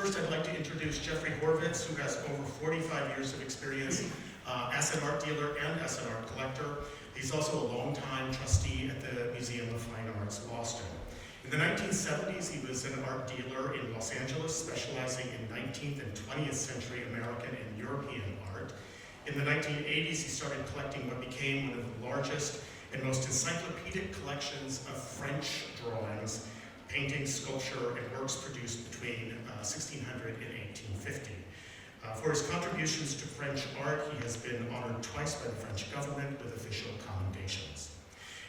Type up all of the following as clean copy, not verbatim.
first, I'd like to introduce Jeffrey Horvitz, who has over 45 years of experience as an art dealer and as an art collector. He's also a longtime trustee at the Museum of Fine Arts, Boston. In the 1970s, he was an art dealer in Los Angeles, specializing in 19th and 20th century American and European art. In the 1980s, he started collecting what became one of the largest and most encyclopedic collections of French drawings, paintings, sculpture, and works produced between 1600 and 1850. For his contributions to French art, he has been honored twice by the French government with official commendations.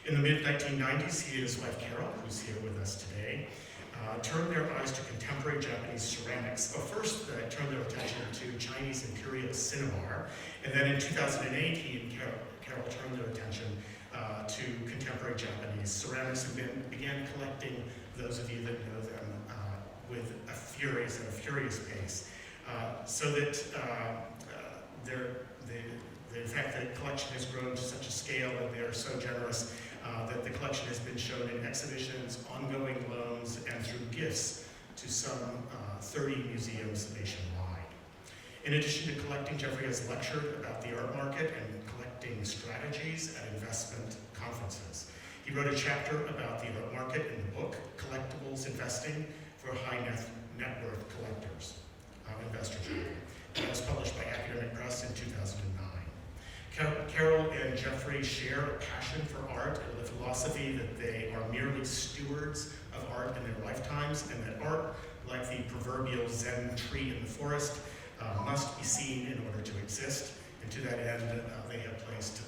In the mid-1990s, he and his wife Carol, who's here with us today, turned their eyes to contemporary Japanese ceramics. But first, turned their attention to Chinese imperial cinnabar, and then in 2008, he and Carol turned their attention to contemporary Japanese ceramics and began collecting, those of you that know them, with a furious pace. So that in fact, the collection has grown to such a scale and they are so generous that the collection has been shown in exhibitions, ongoing loans, and through gifts to some 30 museums nationwide. In addition to collecting, Jeffrey has lectured about the art market and collecting strategies at investment conferences. He wrote a chapter about the art market in the book, Collectibles Investing for High Net Worth Collectors, Investor Journal. That was published by Academic Press in 2009. Carol and Jeffrey share a passion for art and the philosophy that they are merely stewards of art in their lifetimes, and that art, like the proverbial Zen tree in the forest, must be seen in order to exist. And to that end, they have placed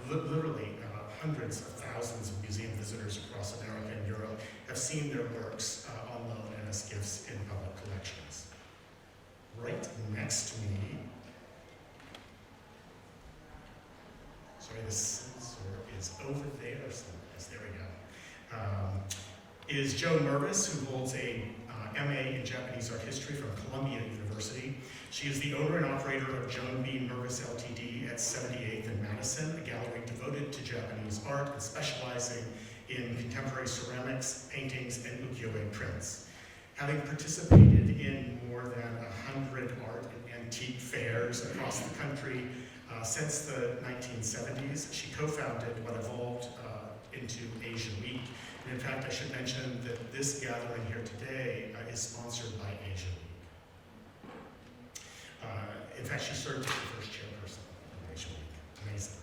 literally hundreds of thousands of museum visitors across America and Europe have seen their works on loan and as gifts in public collections. Right next to me, sorry, the sensor is over there, there we go, is Joan Mervis, who holds a MA in Japanese Art History from Columbia University. She is the owner and operator of Joan B. Mervis Ltd. at 78th and Madison, a gallery devoted to Japanese art and specializing in contemporary ceramics, paintings, and ukiyo-e prints. Having participated in more than 100 art and antique fairs across the country since the 1970s, she co-founded what evolved into Asia Week. And in fact, I should mention that this gathering here today is sponsored by Asia Week. In fact, she served as the first chairperson of Asia Week. Amazing.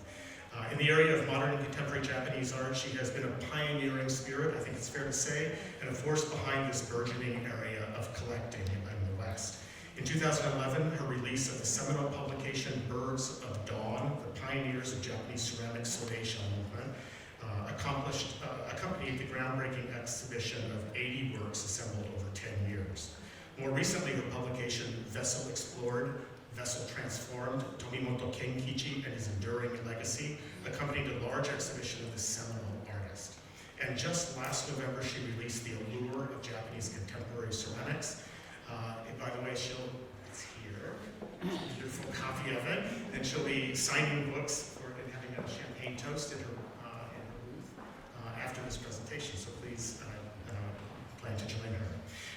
In the area of modern and contemporary Japanese art, she has been a pioneering spirit, I think it's fair to say, and a force behind this burgeoning area of collecting in the West. In 2011, her release of the seminal publication Birds of Dawn, the Pioneers of Japanese Ceramic Sortation Movement, accompanied the groundbreaking exhibition of 80 works assembled over 10 years. More recently, her publication Vessel Explored, Vessel Transformed, Tomimoto Kenkichi and His Enduring Legacy, accompanied a large exhibition of this seminal artist. And just last November, she released The Allure of Japanese Contemporary Ceramics. And by the way, it's here, beautiful copy of it, and she'll be signing books and having a champagne toast in her booth after this presentation, so please plan to join her.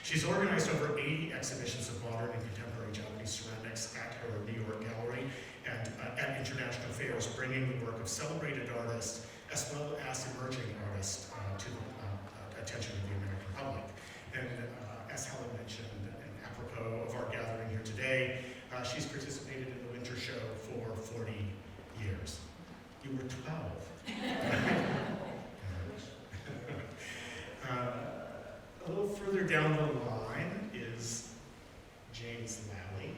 She's organized over 80 exhibitions of modern and contemporary Japanese ceramics at her New York gallery and at international fairs, bringing the work of celebrated artists as well as emerging artists to the attention of the American public. And as Helen mentioned, and apropos of our gathering here today, she's participated in the Winter Show for 40 years. You were 12. A little further down the line is James Lally,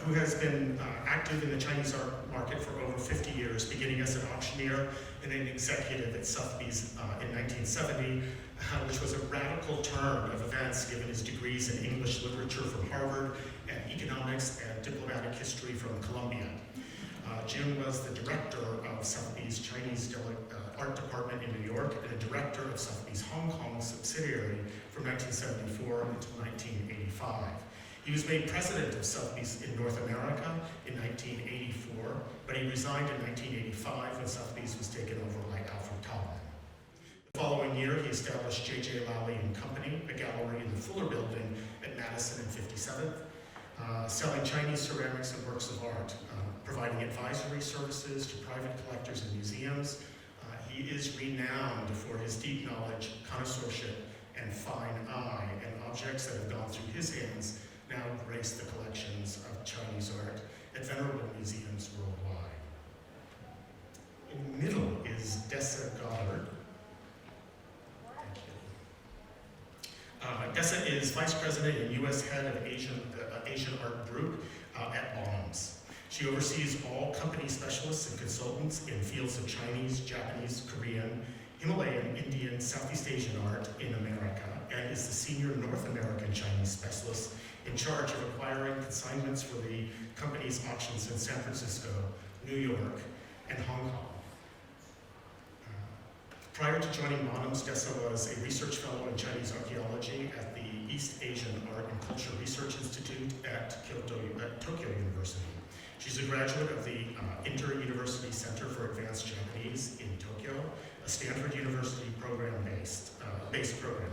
who has been active in the Chinese art market for over 50 years, beginning as an auctioneer and an executive at Sotheby's in 1970, which was a radical turn of events given his degrees in English literature from Harvard and economics and diplomatic history from Columbia. Jim was the director of Sotheby's Chinese art department in New York and a director of Sotheby's Hong Kong subsidiary from 1974 until 1985. He was made president of Sotheby's in North America in 1984, but he resigned in 1985 when Sotheby's was taken over by Alfred Taubman. following year, he established J.J. Lally and Company, a gallery in the Fuller Building at Madison and 57th, selling Chinese ceramics and works of art, providing advisory services to private collectors and museums. He is renowned for his deep knowledge, connoisseurship, and fine eye, and objects that have gone through his hands now grace the collections of Chinese art at venerable museums worldwide. In the middle is Dessa Goddard. Dessa is Vice President and U.S. Head of Asian Art Group at Bonhams. She oversees all company specialists and consultants in fields of Chinese, Japanese, Korean, Himalayan, Indian, Southeast Asian art in America, and is the Senior North American Chinese Specialist in charge of acquiring consignments for the company's auctions in San Francisco, New York, and Hong Kong. Prior to joining Bonhams, Dessa was a research fellow in Chinese archaeology at the East Asian Art and Culture Research Institute at Tokyo University. She's a graduate of the Inter-University Center for Advanced Japanese in Tokyo, a Stanford University based program.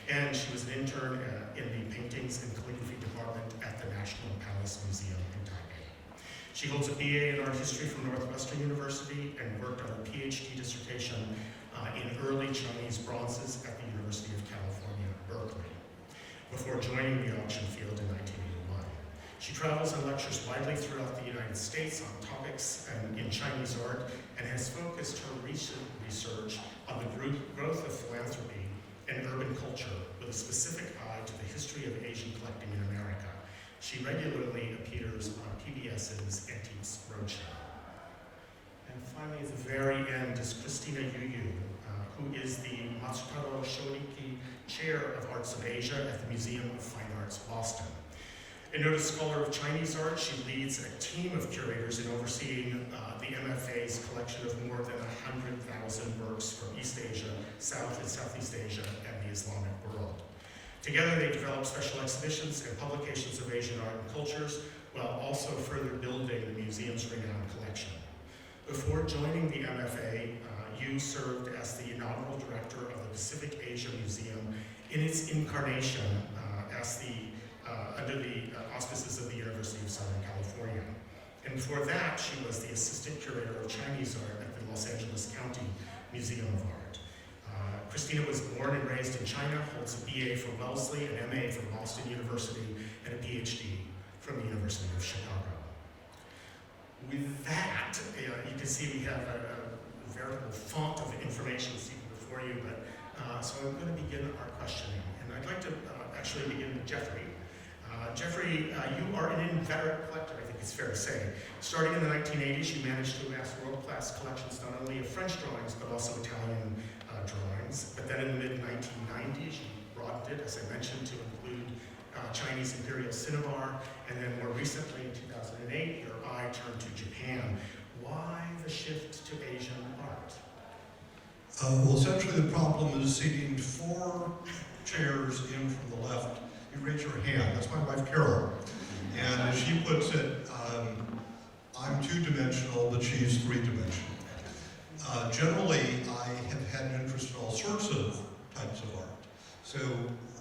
And she was an intern in the Paintings and Calligraphy Department at the National Palace Museum in Taipei. She holds a BA in Art History from Northwestern University and worked on a PhD dissertation in early Chinese bronzes at the University of California, Berkeley, before joining the auction field in 1981. She travels and lectures widely throughout the United States on topics in Chinese art and has focused her recent research on the growth of philanthropy and urban culture with a specific eye to the history of Asian collecting in America. She regularly appears on PBS's Antiques Roadshow. And finally, at the very end is Christina Yu, who is the Matsutaro Shoniki Chair of Arts of Asia at the Museum of Fine Arts, Boston. A noted scholar of Chinese art, she leads a team of curators in overseeing the MFA's collection of more than 100,000 works from East Asia, South and Southeast Asia, and the Islamic world. Together, they develop special exhibitions and publications of Asian art and cultures, while also further building the museum's renowned collection. Before joining the MFA, Yu served as the inaugural director of the Pacific Asia Museum in its incarnation under the auspices of the University of Southern California. And before that, she was the assistant curator of Chinese art at the Los Angeles County Museum of Art. Christina was born and raised in China, holds a BA from Wellesley, an MA from Boston University, and a PhD from the University of Chicago. With that, you can see we have a veritable font of information sitting before you, but so I'm going to begin our questioning. And I'd like to actually begin with Jeffrey. Jeffrey, you are an inveterate collector, I think it's fair to say. Starting in the 1980s, you managed to amass world-class collections not only of French drawings, but also Italian drawings. But then in the mid-1990s, you broadened it, as I mentioned, to include Chinese Imperial Cinnabar, and then more recently, in 2008, your eye turned to Japan. Why the shift to Asian art? Well, essentially the problem is seating 4 chairs in from the left. You raise your hand. That's my wife, Carol. And as she puts it, I'm 2-dimensional, but she's 3-dimensional. Generally, I have had an interest in all sorts of types of art. So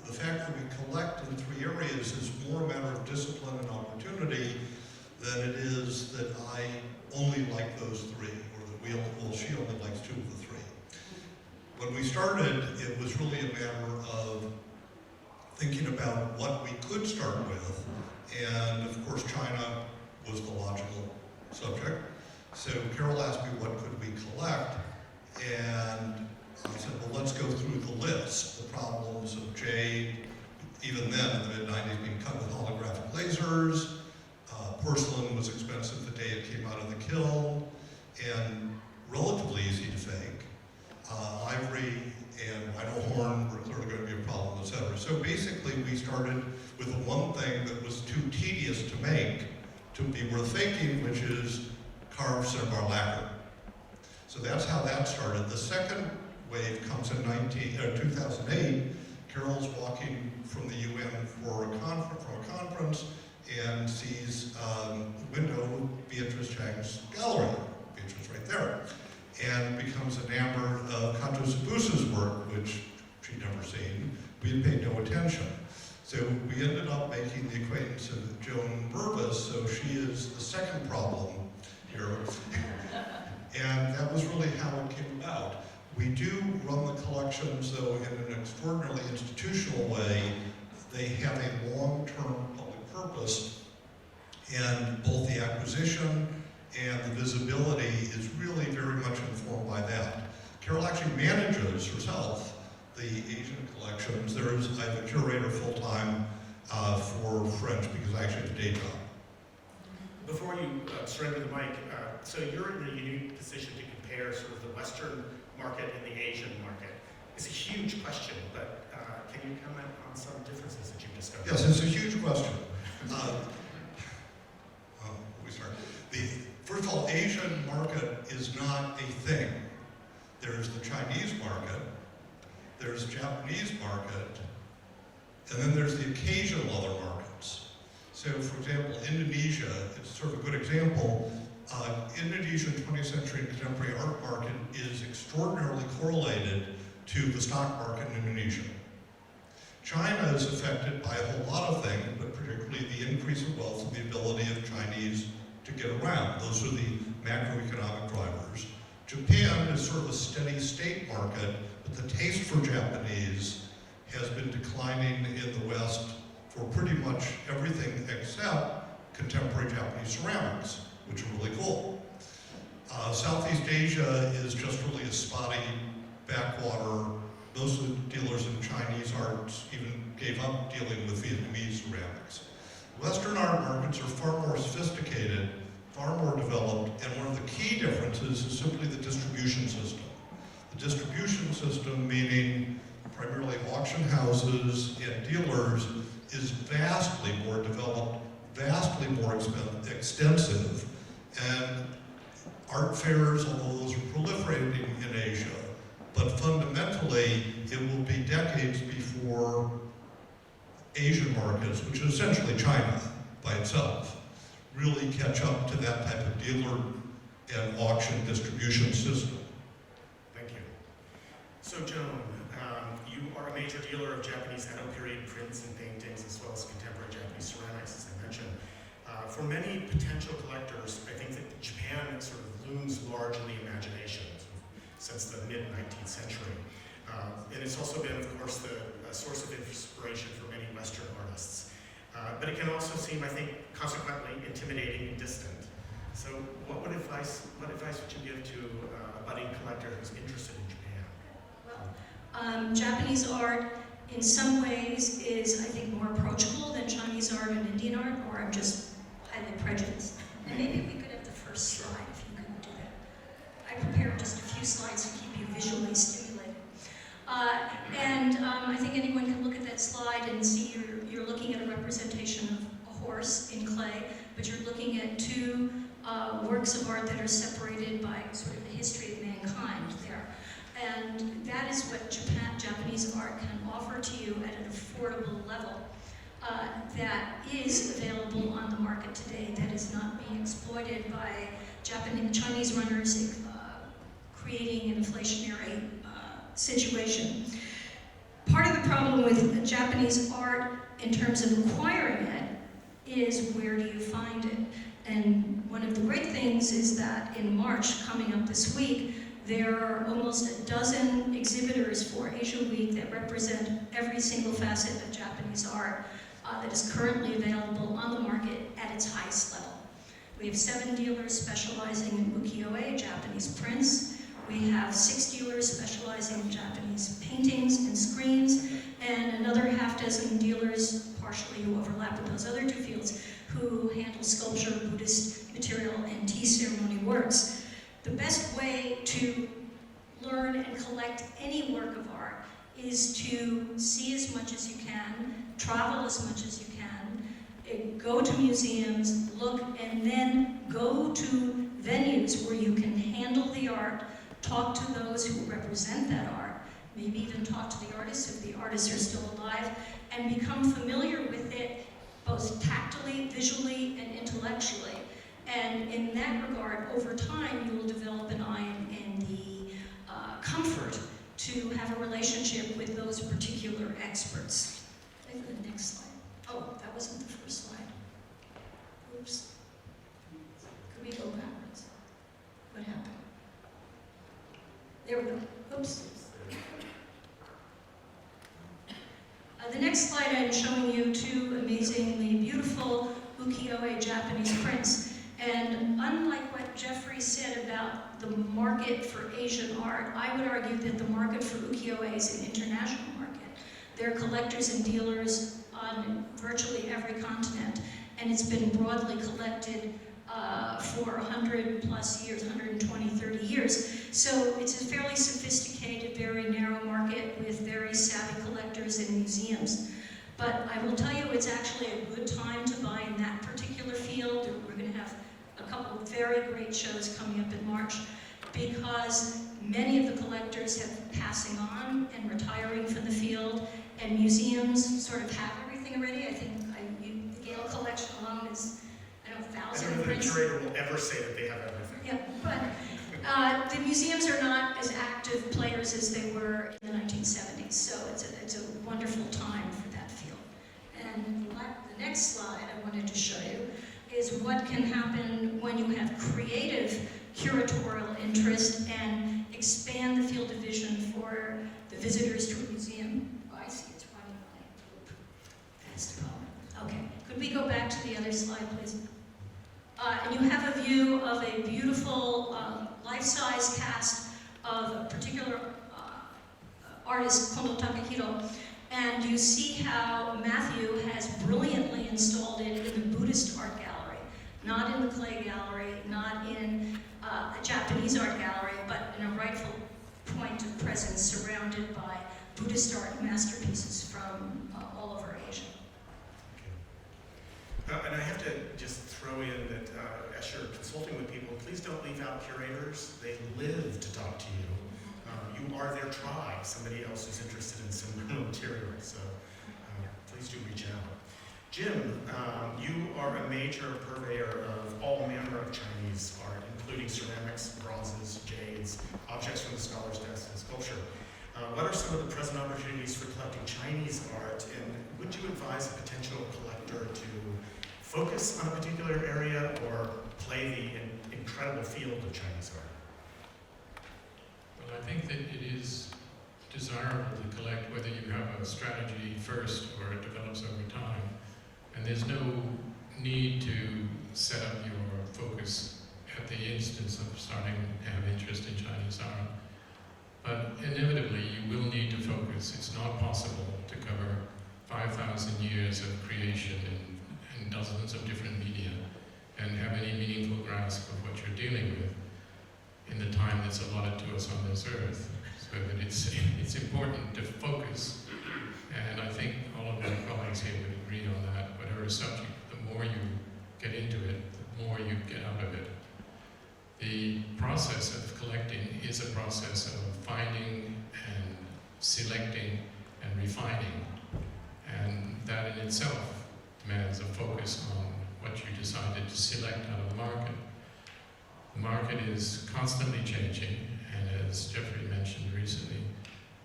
the fact that we collect in 3 areas is more a matter of discipline and opportunity than it is that I only like those 3, or that she only likes 2 of the 3. When we started, it was really a matter of thinking about what we could start with, and of course China was the logical subject. So Carol asked me what could we collect, and I said, well, let's go through the list. The problems of jade, even then in the mid-90s, being cut with holographic lasers. Porcelain was expensive the day it came out of the kiln, and relatively easy to fake. Ivory and rhino horn were clearly going to be a problem, etc. So basically we started with the one thing that was too tedious to make to be worth faking, which is carved cinnabar lacquer. So that's how that started. The second wave comes in 2008. Carol's walking from the UN from a conference and sees the window of Beatrice Chang's gallery. Beatrice right there. And becomes enamored of Kanto Sabusa's acquaintance of Joan Mervis, so she is the second problem here. And that was really how it came about. We do run the collections, though, in an extraordinarily institutional way. They have a long-term public purpose, and both the acquisition and the visibility is really very much informed by that. Carol actually manages herself the Asian collections. I have a curator full-time for French because I actually have a day job. Before you surrender the mic, so you're in a unique position to compare sort of the Western market and the Asian market. It's a huge question, but can you comment on some differences that you've discovered? Yes, it's a huge question. First of all, Asian market is not a thing. There's the Chinese market, there's Japanese market, and then there's the occasional other markets. So, for example, Indonesia, it's sort of a good example. Indonesian 20th century and contemporary art market is extraordinarily correlated to the stock market in Indonesia. China is affected by a whole lot of things, but particularly the increase of wealth and the ability of Chinese to get around. Those are the macroeconomic drivers. Japan is sort of a steady state market, but the taste for Japanese has been declining in the West for pretty much everything except contemporary Japanese ceramics, which are really cool. Southeast Asia is just really a spotty backwater. Most of the dealers in Chinese arts even gave up dealing with Vietnamese ceramics. Western art markets are far more sophisticated, far more developed, and one of the key differences is simply the distribution system. The distribution system, meaning primarily auction houses and dealers, is vastly more developed, vastly more extensive, and art fairs, although those are proliferating in Asia, but fundamentally it will be decades before Asian markets, which is essentially China by itself, really catch up to that type of dealer and auction distribution system. Thank you. So Joan, you are a major dealer of Japanese Edo period prints and paintings, as well as contemporary Japanese ceramics, as I mentioned. For many potential collectors, I think that Japan sort of looms large in the imagination since the mid-19th century. And it's also been, of course, a source of inspiration for many Western artists. But it can also seem, I think, consequently intimidating and distant. So what advice would you give to a budding collector who's interested in Japan? Well, Japanese art in some ways is, I think, more approachable than Chinese art and Indian art, or I'm just highly prejudiced. And maybe we could have the first slide if you could do that. I prepared just a few slides to keep you visually stimulated. I think anyone can look at that slide and see you're looking at a representation of a horse in clay, but you're looking at two works of art that are separated by sort of the history of mankind there. And that is what Japanese art can offer to you at an affordable level that is available on the market today, that is not being exploited by Chinese runners creating an inflationary situation. Part of the problem with Japanese art in terms of acquiring it is where do you find it? And one of the great things is that in March, coming up this week, there are almost a dozen exhibitors for Asia Week that represent every single facet of Japanese art that is currently available on the market at its highest level. We have 7 dealers specializing in ukiyo-e, Japanese prints. We have 6 dealers specializing in Japanese paintings and screens, and another half dozen dealers, partially who overlap with those other 2 fields, who handle sculpture, Buddhist material, and tea ceremony works. The best way to learn and collect any work of art is to see as much as you can, travel as much as you can, go to museums, look, and then go to venues where you can handle the art, talk to those who represent that art, maybe even talk to the artists if the artists are still alive, and become familiar with it both tactily, visually, and intellectually. And in that regard, over time, you will develop an eye and the comfort to have a relationship with those particular experts. Go to the next slide. Oh, that wasn't the first slide. Oops. Could we go backwards? What happened? There we go. Oops. The next slide I'm showing you two amazingly beautiful ukiyo-e Japanese prints. And unlike what Jeffrey said about the market for Asian art, I would argue that the market for ukiyo-e is an international market. There are collectors and dealers on virtually every continent, and it's been broadly collected for 100 plus years, 120, 30 years. So it's a fairly sophisticated, very narrow market with very savvy collectors and museums. But I will tell you, it's actually a good time to buy in that particular field. We're going to have a couple of very great shows coming up in March, because many of the collectors have passing on and retiring from the field, and museums sort of have everything already. I think the Gale collection alone is, I don't know, I 1,000 don't know that a prints. curator will ever say that they have everything. Yeah, but the museums are not as active players as they were in the 1970s, so it's a wonderful time for that field. And the next slide I wanted to show you is what can happen when you have creative curatorial interest and expand the field of vision for the visitors to a museum. Oh, I see, it's running my fast phone. Okay, could we go back to the other slide, please? And you have a view of a beautiful life-size cast of a particular artist, Kondo Takahiro, and you see how Matthew has brilliantly installed it in the Buddhist art gallery, not in the clay gallery, not in a Japanese art gallery, but in a rightful point of presence surrounded by Buddhist art masterpieces from all over Asia. And I have to just throw in that as you're consulting with people, please don't leave out curators. They live to talk to you. You are their tribe, somebody else who's interested in similar material, so please do reach out. Jim, you are a major purveyor of all manner of Chinese art, including ceramics, bronzes, jades, objects from the scholar's desk, and sculpture. What are some of the present opportunities for collecting Chinese art, and would you advise a potential collector to focus on a particular area or play the incredible field of Chinese art? Well, I think that it is desirable to collect whether you have a strategy first or it develops over time. And there's no need to set up your focus at the instance of starting to have interest in Chinese art. But inevitably, you will need to focus. It's not possible to cover 5,000 years of creation in dozens of different media and have any meaningful grasp of what you're dealing with in the time that's allotted to us on this earth. So that it's important to focus. And I think all of my colleagues here would agree on that. Whatever subject, the more you get into it, the more you get out of it. The process of collecting is a process of finding and selecting and refining. And that in itself demands a focus on what you decided to select out of the market. The market is constantly changing, and as Jeffrey mentioned recently,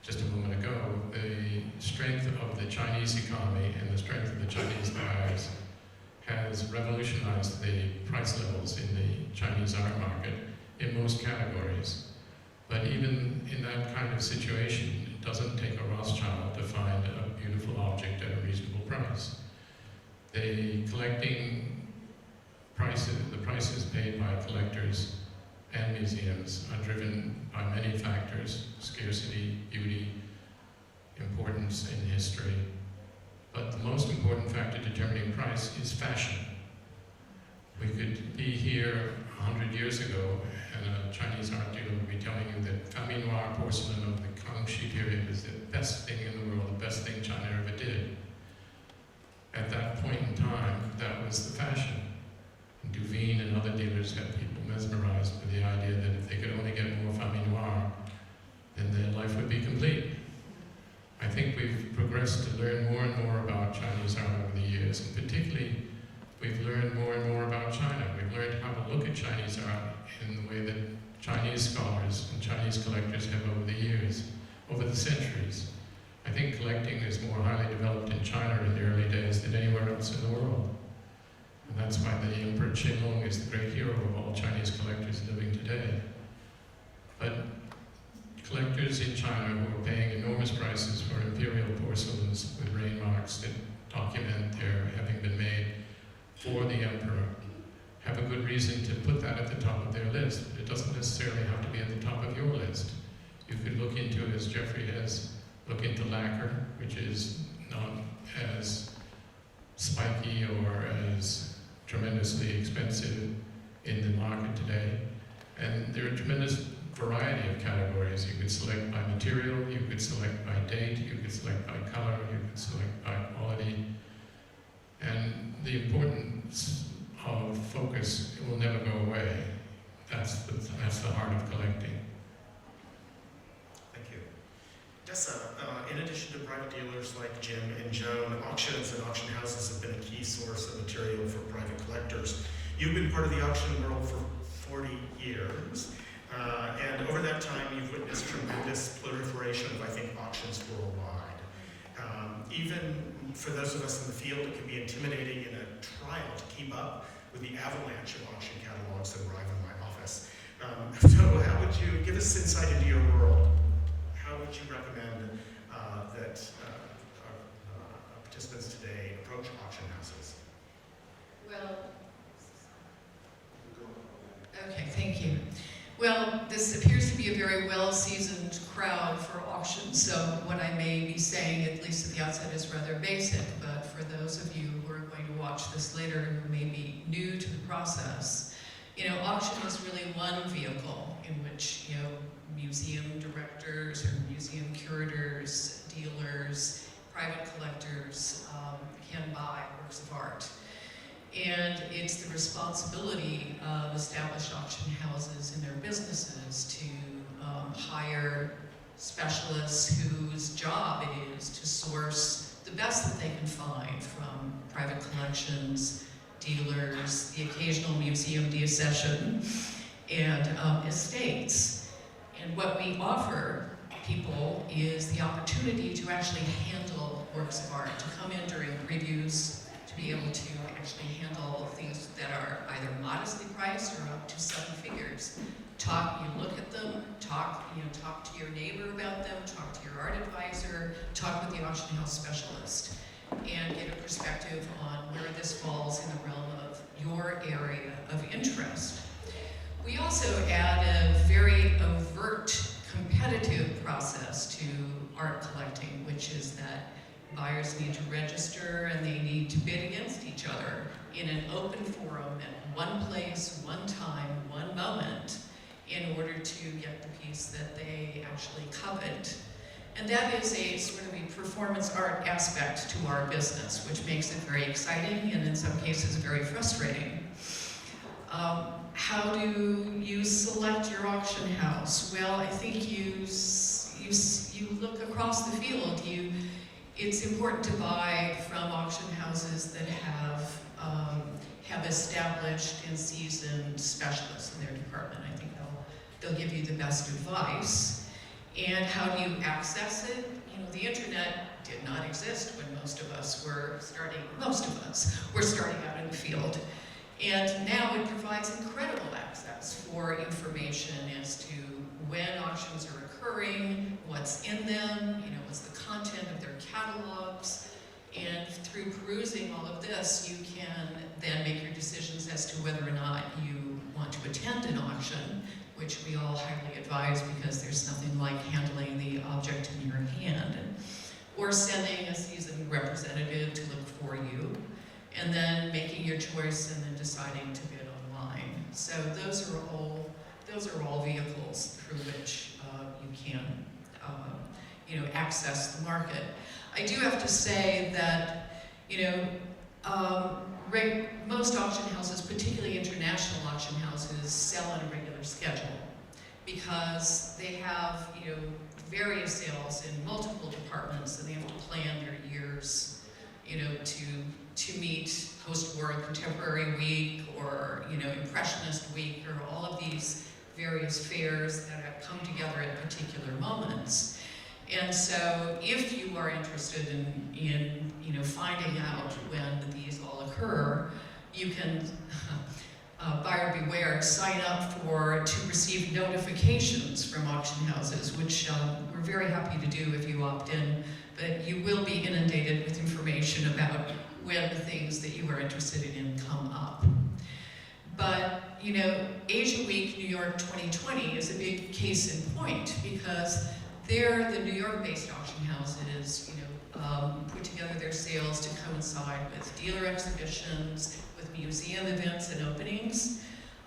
just a moment ago, the strength of the Chinese economy and the strength of the Chinese buyers has revolutionized the price levels in the Chinese art market in most categories. But even in that kind of situation, it doesn't take a Rothschild to find a beautiful object at a reasonable price. The collecting prices, the prices paid by collectors and museums are driven by many factors: scarcity, beauty, importance in history. But the most important factor determining price is fashion. We could be here 100 years ago and a Chinese art dealer would be telling you that famille noire porcelain of the Kangxi period is the best thing in the world, the best thing China ever did. At that point in time, that was the fashion. Duveen and other dealers had people mesmerized with the idea that if they could only get more famille noire, then their life would be complete. I think we've progressed to learn more and more about Chinese art over the years, and particularly we've learned more and more about China. We've learned how to look at Chinese art in the way that Chinese scholars and Chinese collectors have over the years, over the centuries. I think collecting is more highly developed in China in the early days than anywhere else in the world. And that's why the Emperor Qianlong is the great hero of all Chinese collectors living today. But collectors in China who are paying enormous prices for imperial porcelains with rain marks that document their having been made for the emperor have a good reason to put that at the top of their list. It doesn't necessarily have to be at the top of your list. You could look into, as Jeffrey has, look into lacquer, which is not as spiky or as tremendously expensive in the market today. And there are a tremendous variety of categories. You could select by material, you could select by date, you could select by color, you could select by quality. And the importance of focus will never go away. That's the heart of collecting. Thank you. Dessa, in addition to private dealers like Jim and Joan, auctions and auction houses have been a key source of material for private collectors. You've been part of the auction world for 40 years, and over that time you've witnessed tremendous proliferation of, I think, auctions worldwide. Even for those of us in the field, it can be intimidating in a trial to keep up with the avalanche of auction catalogs that arrive in my office. So how would you give us insight into your world? How would you recommend that our participants today approach auction houses? Well, okay, thank you. Well, this appears to be a very well-seasoned crowd for auctions, so what I may be saying, at least at the outset, is rather basic, but for those of you who are going to watch this later who may be new to the process, auction is really one vehicle in which, museum directors or museum curators, dealers, private collectors can buy works of art. And it's the responsibility of established auction houses and their businesses to hire specialists whose job it is to source the best that they can find from private collections, dealers, the occasional museum deaccession, and estates. And what we offer people is the opportunity to actually handle works of art, to come in during previews, to be able to actually handle things that are either modestly priced or up to 7 figures. You look at them, talk to your neighbor about them, talk to your art advisor, talk with the auction house specialist, and get a perspective on where this falls in the realm of your area of interest. We also add a very overt competitive process to art collecting, which is that buyers need to register and they need to bid against each other in an open forum at one place, one time, one moment, in order to get the piece that they actually covet. And that is a sort of a performance art aspect to our business, which makes it very exciting and in some cases very frustrating. How do you select your auction house? Well, I think you look across the field. It's important to buy from auction houses that have established and seasoned specialists in their department. I think they'll give you the best advice. And how do you access it? The internet did not exist when most of us were starting out in the field. And now it provides incredible access for information as to when auctions are occurring, what's in them, what's the content of their catalogs. And through perusing all of this, you can then make your decisions as to whether or not you want to attend an auction, which we all highly advise because there's nothing like handling the object in your hand, or sending a seasoned representative to look for you, and then making your choice and then deciding to bid online. So those are all vehicles through which you can access the market. I do have to say that most auction houses, particularly international auction houses, sell on a regular schedule because they have various sales in multiple departments, and they have to plan their years to meet post-war and contemporary week, or impressionist week, or all of these various fairs that have come together at particular moments. And so if you are interested in finding out when these all occur, you can, buyer beware, sign up to receive notifications from auction houses, which we're very happy to do if you opt in, but you will be inundated with information about when the things that you are interested in come up. But, you know, Asia Week New York 2020 is a big case in point, because there the New York-based auction houses, you know, put together their sales to coincide with dealer exhibitions, with museum events and openings,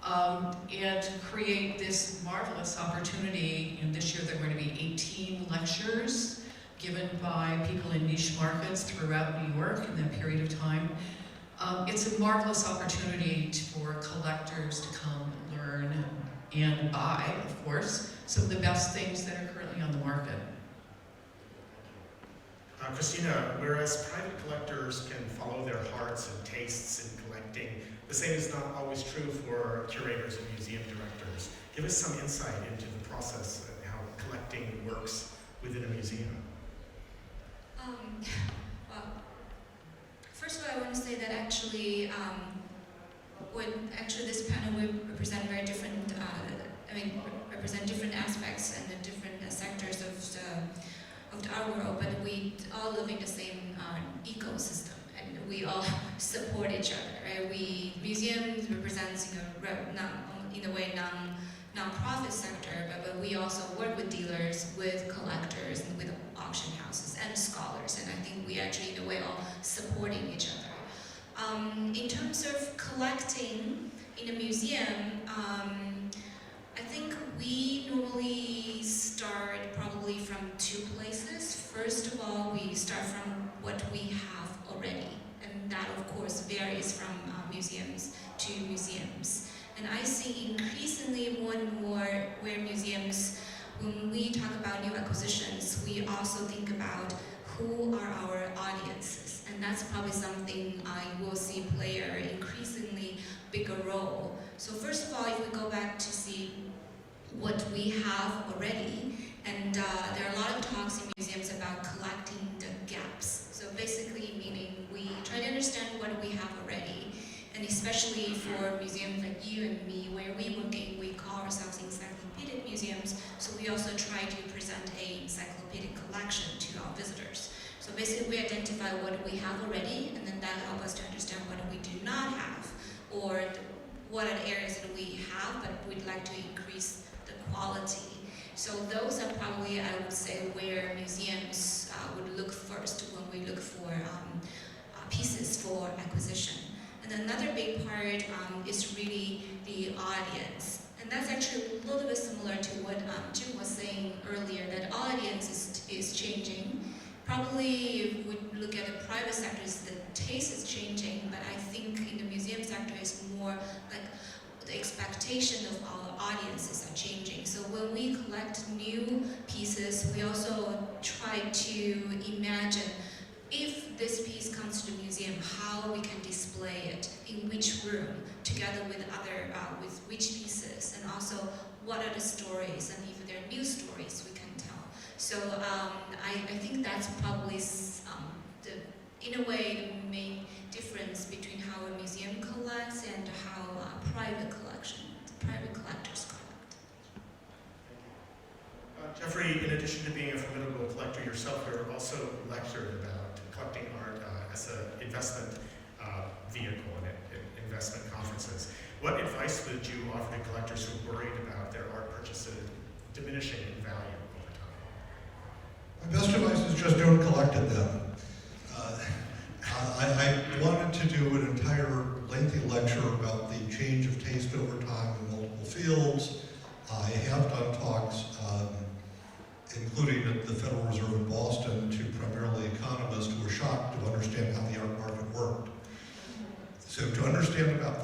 and create this marvelous opportunity. And this year there are going to be 18 lectures given by people in niche markets throughout New York in that period of time. It's a marvelous opportunity for collectors to come learn and buy, of course, some of the best things that are currently on the market. Christina, whereas private collectors can follow their hearts and tastes in collecting, the same is not always true for curators and museum directors. Give us some insight into the process and how collecting works within a museum. Well, first of all, I want to say that actually, this panel will represent very different, represent different aspects and the different sectors of our world, but we all live in the same ecosystem, and we all support each other, right? Museums represents, in a way, non-profit sector, but we also work with dealers, with collectors, and with auction houses and scholars, and I think we actually, in a way, all supporting each other. In terms of collecting in a museum, I think we normally start probably from two places. First of all, we start from what we have already, and that of course varies from museums to museums. And I see increasingly more and more where museums, when we talk about new acquisitions, we also think about who are our audiences. And that's probably something I will see play an increasingly bigger role. So first of all, if we go back to see what we have already, and there are a lot of talks in museums about collecting the gaps. So basically meaning we try to understand what we have already, and especially for museums like you and me, where we call ourselves encyclopedic museums, so we also try to present an encyclopedic collection to our visitors. So basically we identify what we have already, and then that helps us to understand what we do not have, or what are the areas that we have, but we'd like to increase the quality. So those are probably, I would say, where museums would look first when we look for pieces for acquisition. And another big part is really the audience. And that's actually a little bit similar to what Jim was saying earlier, that audience is changing. Probably if we look at the private sectors, the taste is changing, but I think in the museum sector it's more like the expectation of our audiences are changing. So when we collect new pieces, we also try to imagine if this piece comes to the museum, how we can display it, in which room, together with with which pieces, and also what are the stories, and if there are new stories we can tell. So I think that's probably in a way, the main difference between how a museum collects and how private collectors collect. Jeffrey, in addition to being a formidable collector yourself, you're also lectured about collecting art as an investment vehicle and at investment conferences. What advice would you offer to collectors who are worried about their art purchases diminishing in value over time? My best advice is just don't collect it then. I wanted to do an entire lengthy lecture about the change of taste over time in multiple fields. I have done talks, including at the Federal Reserve in Boston, to primarily economists who were shocked to understand how the art market worked. So to understand about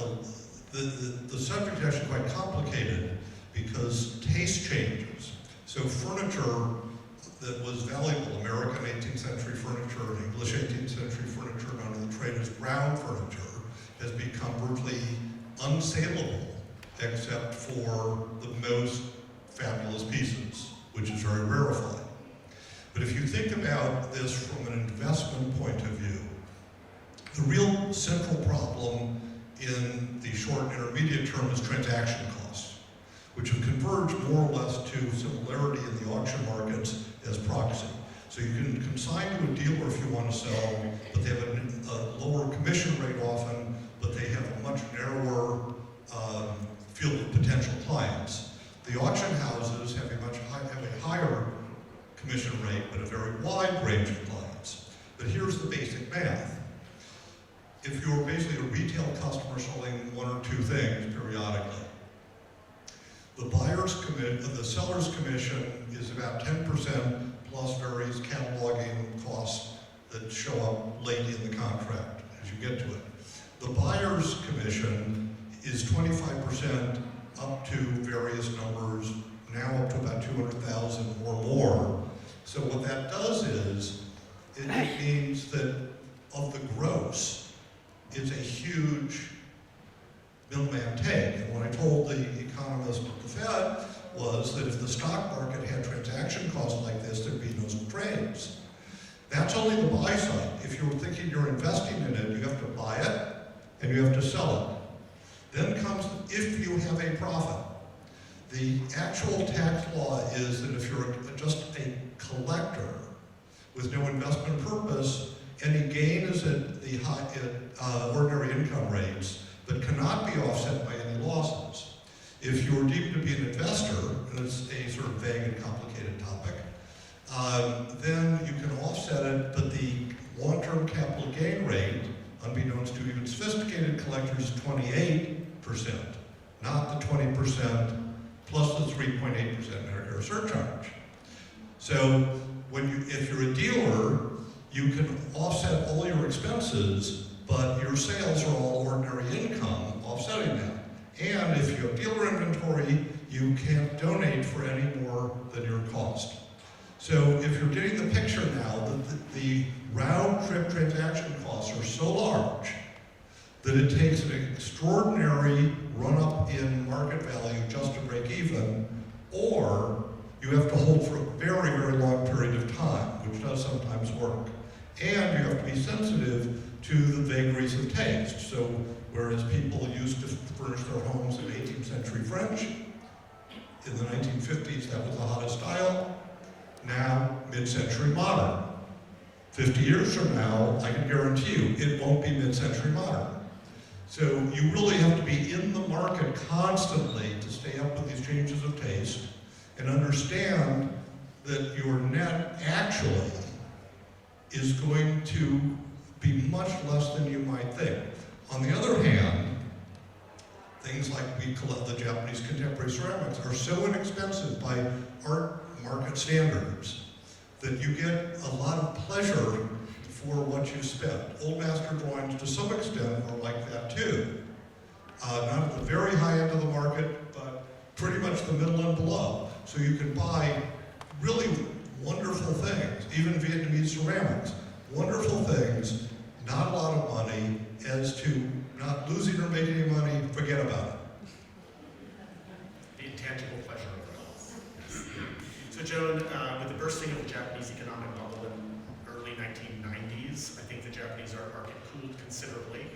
the subject is actually quite complicated because taste changes. So furniture that was valuable, American 18th century furniture, English 18th century furniture, known in the trade as brown furniture, has become virtually unsaleable except for the most fabulous pieces, which is very rarefied. But if you think about this from an investment point of view, the real central problem in the short and intermediate term is transaction costs, which have converged more or less to similarity in the auction markets as proxy. So you can consign to a dealer if you want to sell, but they have a lower commission rate often, but they have a much narrower field of potential clients. The auction houses have a higher commission rate, but a very wide range of clients. But here's the basic math. If you're basically a retail customer selling one or two things periodically, the seller's commission is about 10% plus various cataloging costs that show up late in the contract as you get to it. The buyer's commission is 25% up to various numbers, now up to about 200,000 or more. So what that does is, it means that of the gross, it's a huge middleman take. And what I told the economist at the Fed was that if the stock market had transaction costs like this, there'd be no trades. That's only the buy side. If you're thinking you're investing in it, you have to buy it and you have to sell it. Then comes if you have a profit. The actual tax law is that if you're just a collector with no investment purpose, any gain is at the ordinary income rates, but cannot be offset by any losses. If you're deemed to be an investor, and it's a sort of vague and complicated topic, then you can offset it, but the long-term capital gain rate, unbeknownst to even sophisticated collectors, is 28%, not the 20% plus the 3.8% Medicare surcharge. So if you're a dealer, you can offset all your expenses, but your sales are all ordinary income offsetting that. And if you have dealer inventory, you can't donate for any more than your cost. So if you're getting the picture now that the round-trip transaction costs are so large that it takes an extraordinary run-up in market value just to break even, or you have to hold for a very, very long period of time, which does sometimes work. And you have to be sensitive to the vagaries of taste. So whereas people used to furnish their homes in 18th century French, in the 1950s that was the hottest style, now mid-century modern. 50 years from now, I can guarantee you, it won't be mid-century modern. So you really have to be in the market constantly to stay up with these changes of taste and understand that your net actually is going to be much less than you might think. On the other hand, things like we collect the Japanese contemporary ceramics are so inexpensive by art market standards that you get a lot of pleasure for what you spend. Old master drawings to some extent are like that too. Not at the very high end of the market, but pretty much the middle and below. So you can buy really wonderful things, even Vietnamese ceramics. Wonderful things, not a lot of money, as to not losing or making any money, forget about it. The intangible pleasure of it all. So Joan, with the bursting of the Japanese economic bubble in early 1990s, I think the Japanese art market cooled considerably.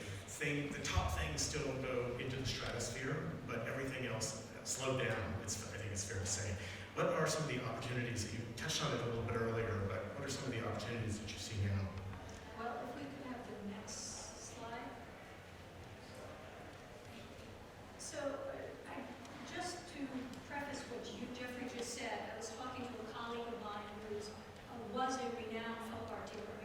The top things still go into the stratosphere, but everything else slowed down, I think it's fair to say. What are some of the opportunities that you touched on it a little bit earlier, but what are some of the opportunities that you see now? Well, if we could have the next slide. So, just to preface what Jeffrey just said, I was talking to a colleague of mine who was a renowned folk art dealer,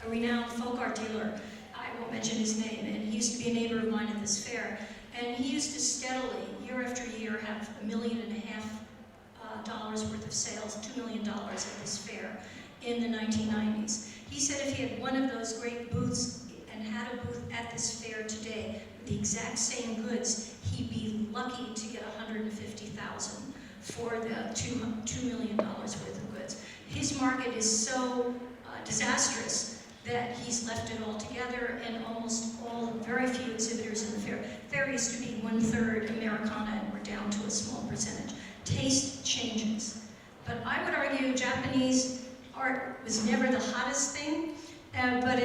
a renowned folk art dealer. I won't mention his name, and he used to be a neighbor of mine at this fair. And he used to steadily, year after year, have $1.5 million worth of sales, $2 million at this fair in the 1990s. He said if he had one of those great booths and had a booth at this fair today with the exact same goods, he'd be lucky to get $150,000 for the $2 million worth of goods. His market is so disastrous that he's left it all together, and very few exhibitors in the fair. Fair used to be 1/3 Americana, and we're down to a small percentage. Taste changes. But I would argue Japanese art was never the hottest thing,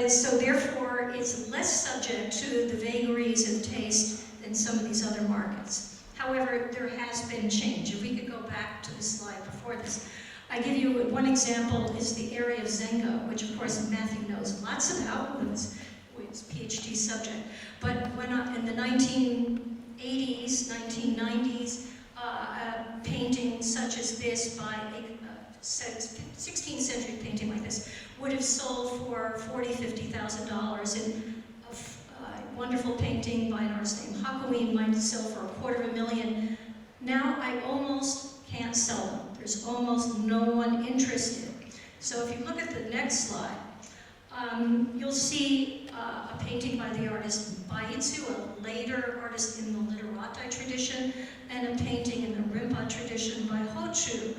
so therefore therefore it's less subject to the vagaries of taste than some of these other markets. However, there has been change. If we could go back to the slide before this, I give you one example is the area of Zengo, which of course Matthew knows lots about with his PhD subject. But when in the 1980s, 1990s, paintings such as this by 16th century painting like this would have sold for $40,000, $50,000, and a wonderful painting by an artist named Hakuin might sell for $250,000. Now I almost can't sell them. There's almost no one interested. So if you look at the next slide, you'll see a painting by the artist Baitsu, a later artist in the Literati tradition, and a painting in the Rinpa tradition by Hochu.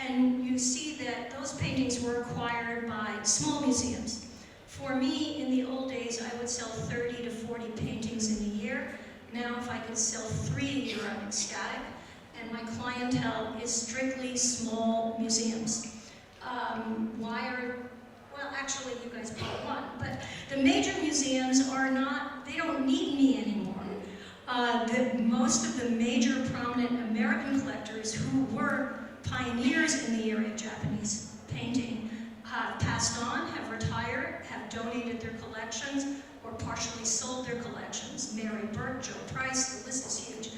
And you see that those paintings were acquired by small museums. For me, in the old days, I would sell 30 to 40 paintings in a year. Now, if I could sell 3 a year, I'm ecstatic. And my clientele is strictly small museums. Well, actually, you guys bought one, but the major museums are not, they don't need me anymore. Most of the major prominent American collectors who were pioneers in the area of Japanese painting have passed on, have retired, have donated their collections, or partially sold their collections. Mary Burke, Joe Price, the list is huge.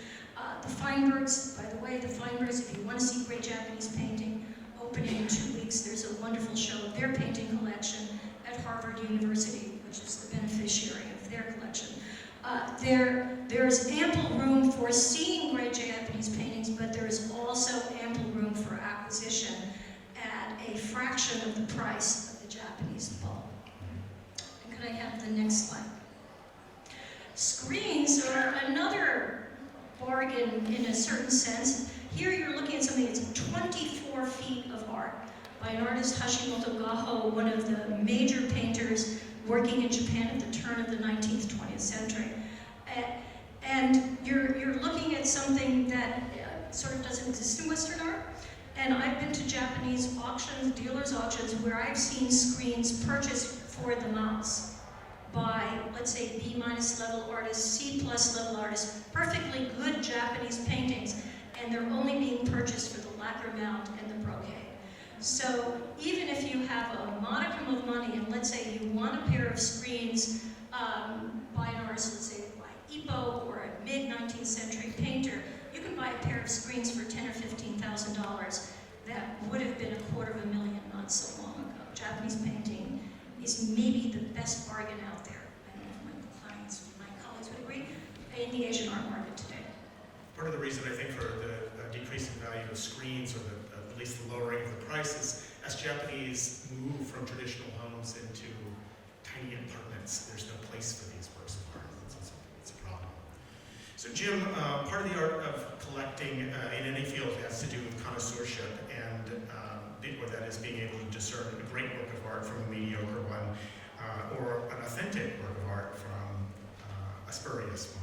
The Feinbergs, by the way, the Feinbergs, if you want to see great Japanese painting, opening in 2 weeks, there's a wonderful show of their painting collection at Harvard University, which is the beneficiary of their collection. There's ample room for seeing great Japanese paintings, but there is also ample room for acquisition at a fraction of the price of the Japanese bulk. And could I have the next slide? Screens are another bargain in a certain sense. Here you're looking at something that's 24 feet of art by an artist, Hashimoto Gaho, one of the major painters working in Japan at the turn of the 19th, 20th century. And you're looking at something that sort of doesn't exist in Western art. And I've been to Japanese auctions, dealers' auctions, where I've seen screens purchased for the mouse by, let's say, B- level artists, C+ level artists, perfectly good Japanese paintings, and they're only being purchased for the lacquer mount and the brocade. So even if you have a modicum of money, and let's say you want a pair of screens by an artist, let's say by Ippo or a mid-19th century painter, you can buy a pair of screens for $10,000 or $15,000 that would have been $250,000 not so long ago. Japanese painting is maybe the best bargain out there. I don't know if my colleagues would agree, in the Asian art market today. Part of the reason I think for the decreasing value of screens, or at least the lowering of the prices, as Japanese move from traditional homes into tiny apartments, there's no place for these works of art. It's a problem. So Jim, part of the art of collecting in any field has to do with connoisseurship, and or that is being able to discern a great work of art from a mediocre one, or an authentic work of art from a spurious one.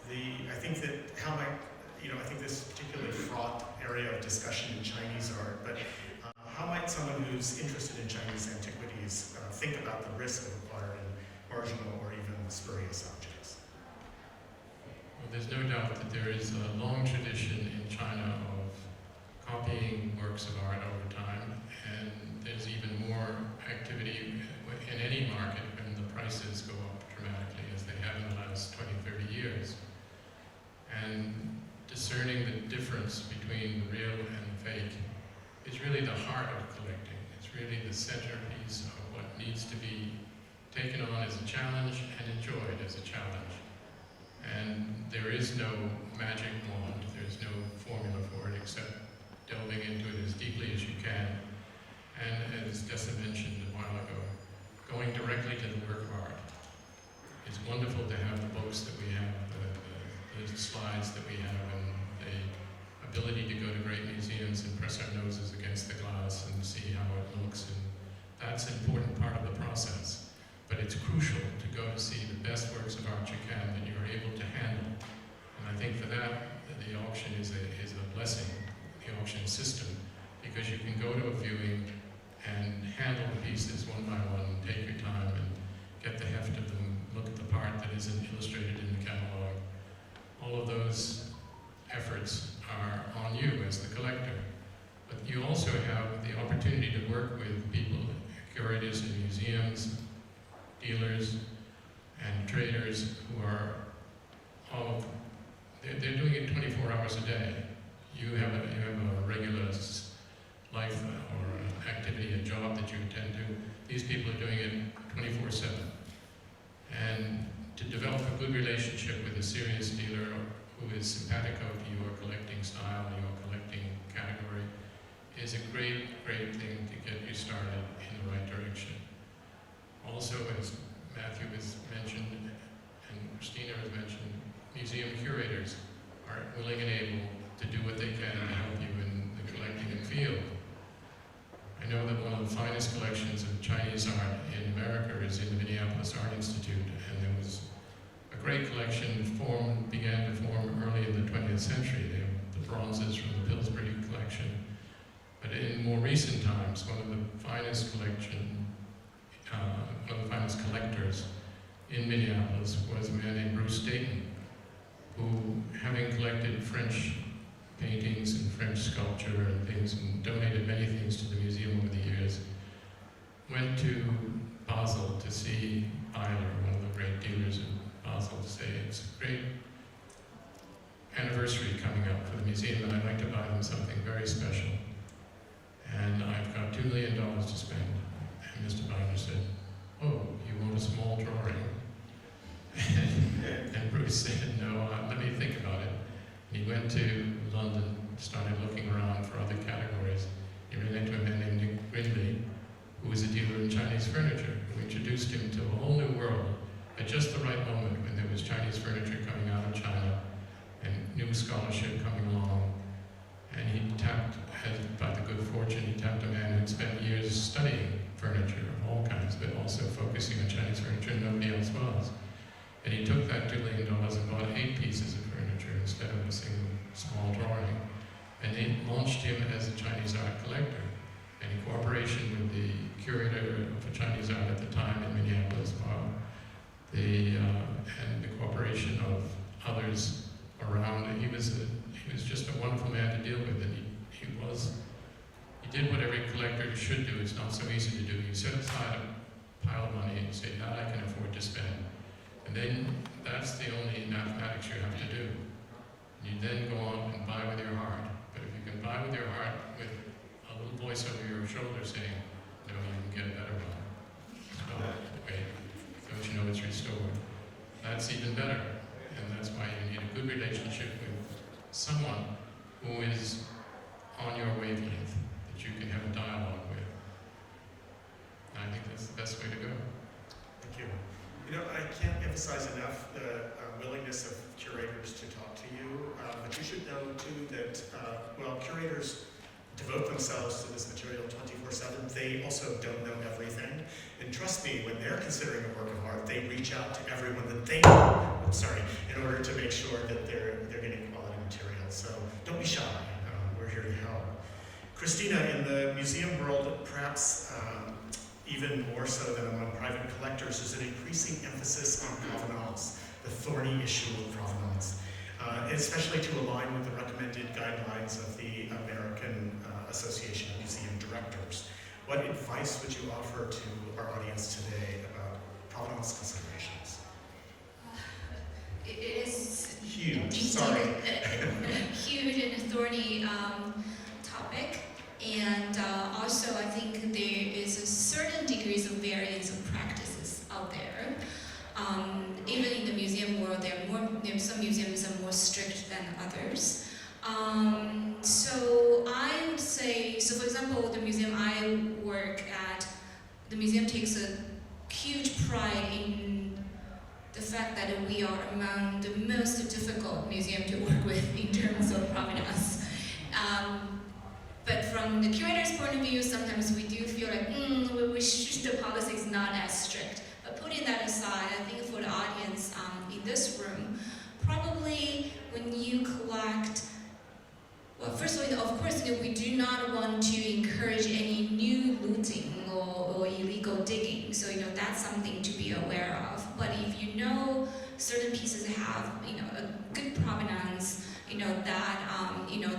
I think that I think this particularly fraught area of discussion in Chinese art, but how might someone who's interested in Chinese antiquities think about the risk of acquiring marginal or even spurious objects? Well, there's no doubt that there is a long tradition in China of copying works of art over time, and there's even more activity in any market when the prices go up dramatically, as they have in the last 20, 30 years. And discerning the difference between the real and the fake is really the heart of collecting. It's really the centerpiece of what needs to be taken on as a challenge and enjoyed as a challenge. And there is no magic wand, there's no formula for it except delving into it as deeply as you can. And as Dessa mentioned a while ago, going directly to the work of art. It's wonderful to have the books that we have, the slides that we have, and the ability to go to great museums and press our noses against the glass and see how it looks, and that's an important part of the process. But it's crucial to go to see the best works of art you can that you're able to handle. And I think for that, the auction is a blessing, the auction system, because you can go to a viewing and handle the pieces one by one, take your time, and living 24 hours a day. You have a regular life or activity, a job that you attend to. These people are doing it 24/7. And to develop a good relationship with a serious dealer who is simpatico to your collecting style, your collecting category, is a great, great thing to get you started in the right direction. Also, as Matthew has mentioned and Christina has mentioned, museum curators are willing and able to do what they can to help you in the collecting field. I know that one of the finest collections of Chinese art in America is in the Minneapolis Art Institute, and there was a great collection began to form early in the 20th century. They have the bronzes from the Pillsbury collection. But in more recent times, one of the finest collectors in Minneapolis was a man named Bruce Dayton, who, having collected French paintings and French sculpture and things, and donated many things to the museum over the years, went to Basel to see Eiler, one of the great dealers in Basel, to say it's a great anniversary coming up for the museum, and I'd like to buy them something very special. And I've got $2 million to spend. And Mr. Binder said, "Oh, you want a small drawing?" And Bruce said, "No, let me think about it." And he went to London, started looking around for other categories. He ran into a man named Nick Grindley, who was a dealer in Chinese furniture, who introduced him to a whole new world at just the right moment when there was Chinese furniture coming out of China and new scholarship coming along. And he tapped, by the good fortune, he tapped a man who'd spent years studying furniture of all kinds, but also focusing on Chinese furniture, and nobody else was. And he took that $2 million and bought 8 pieces of furniture instead of a single small drawing. And it launched him as a Chinese art collector. And in cooperation with the curator of Chinese art at the time in Minneapolis, Bob, and the cooperation of others around, he was just a wonderful man to deal with. And he did what every collector should do. It's not so easy to do. You set aside a pile of money and you say, that I can afford to spend. And then that's the only mathematics you have to do. You then go on and buy with your heart. But if you can buy with your heart with a little voice over your shoulder saying, no, you can get a better one. Oh, wait, don't you know it's restored? That's even better. And that's why you need a good relationship with someone who is on your wavelength, that you can have a dialogue with. And I think that's the best way to go. Thank you. You know, I can't emphasize enough the willingness of curators to talk to you, but you should know too that, curators devote themselves to this material 24/7. They also don't know everything. And trust me, when they're considering a work of art, they reach out to everyone that they know, in order to make sure that they're getting quality material. So don't be shy. We're here to help. Christina, in the museum world, perhaps even more so than among private collectors, is an increasing emphasis on provenance, the thorny issue of provenance, especially to align with the recommended guidelines of the American Association of Museum Directors. What advice would you offer to our audience today about provenance considerations? It is Huge, sorry. a huge and thorny topic, and also I think there is a certain degrees of variance of practices out there. Even in the museum world, some museums are more strict than others. So I would say, for example, the museum I work at, the museum takes a huge pride in the fact that we are among the most difficult museum to work with in terms of provenance. But from the curator's point of view, sometimes we do feel like, we wish the policy is not as strict. But putting that aside, I think for the audience in this room, probably when you collect, well, first of course, we do not want to encourage any new looting or illegal digging. So, that's something to be aware of. But if you know certain pieces have, a good provenance,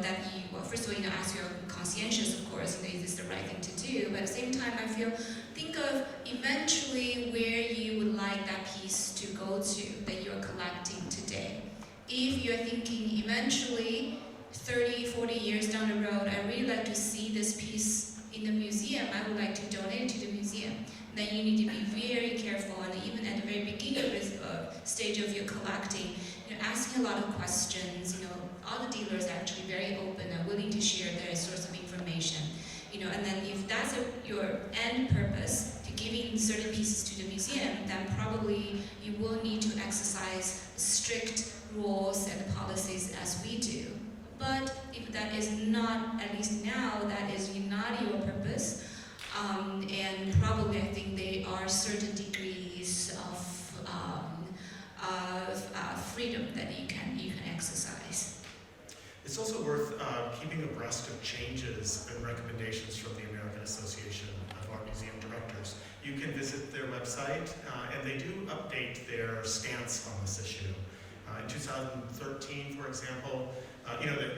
that you, first of all, as you're conscientious, of course, is this the right thing to do? But at the same time, think of eventually where you would like that piece to go to that you're collecting today. If you are thinking eventually, 30, 40 years down the road, I really like to see this piece in the museum, I would like to donate it to the museum, then you need to be very careful, and even at the very beginning of this stage of your collecting, asking a lot of questions. All the dealers are actually very open and willing to share their source of information. And then if that's your end purpose, to giving certain pieces to the museum, then probably you will need to exercise strict rules and policies as we do. But if that is not, at least now, that is not your purpose, and probably I think there are certain degrees of freedom that you can exercise. It's also worth keeping abreast of changes and recommendations from the American Association of Art Museum Directors. You can visit their website, and they do update their stance on this issue. In 2013, for example,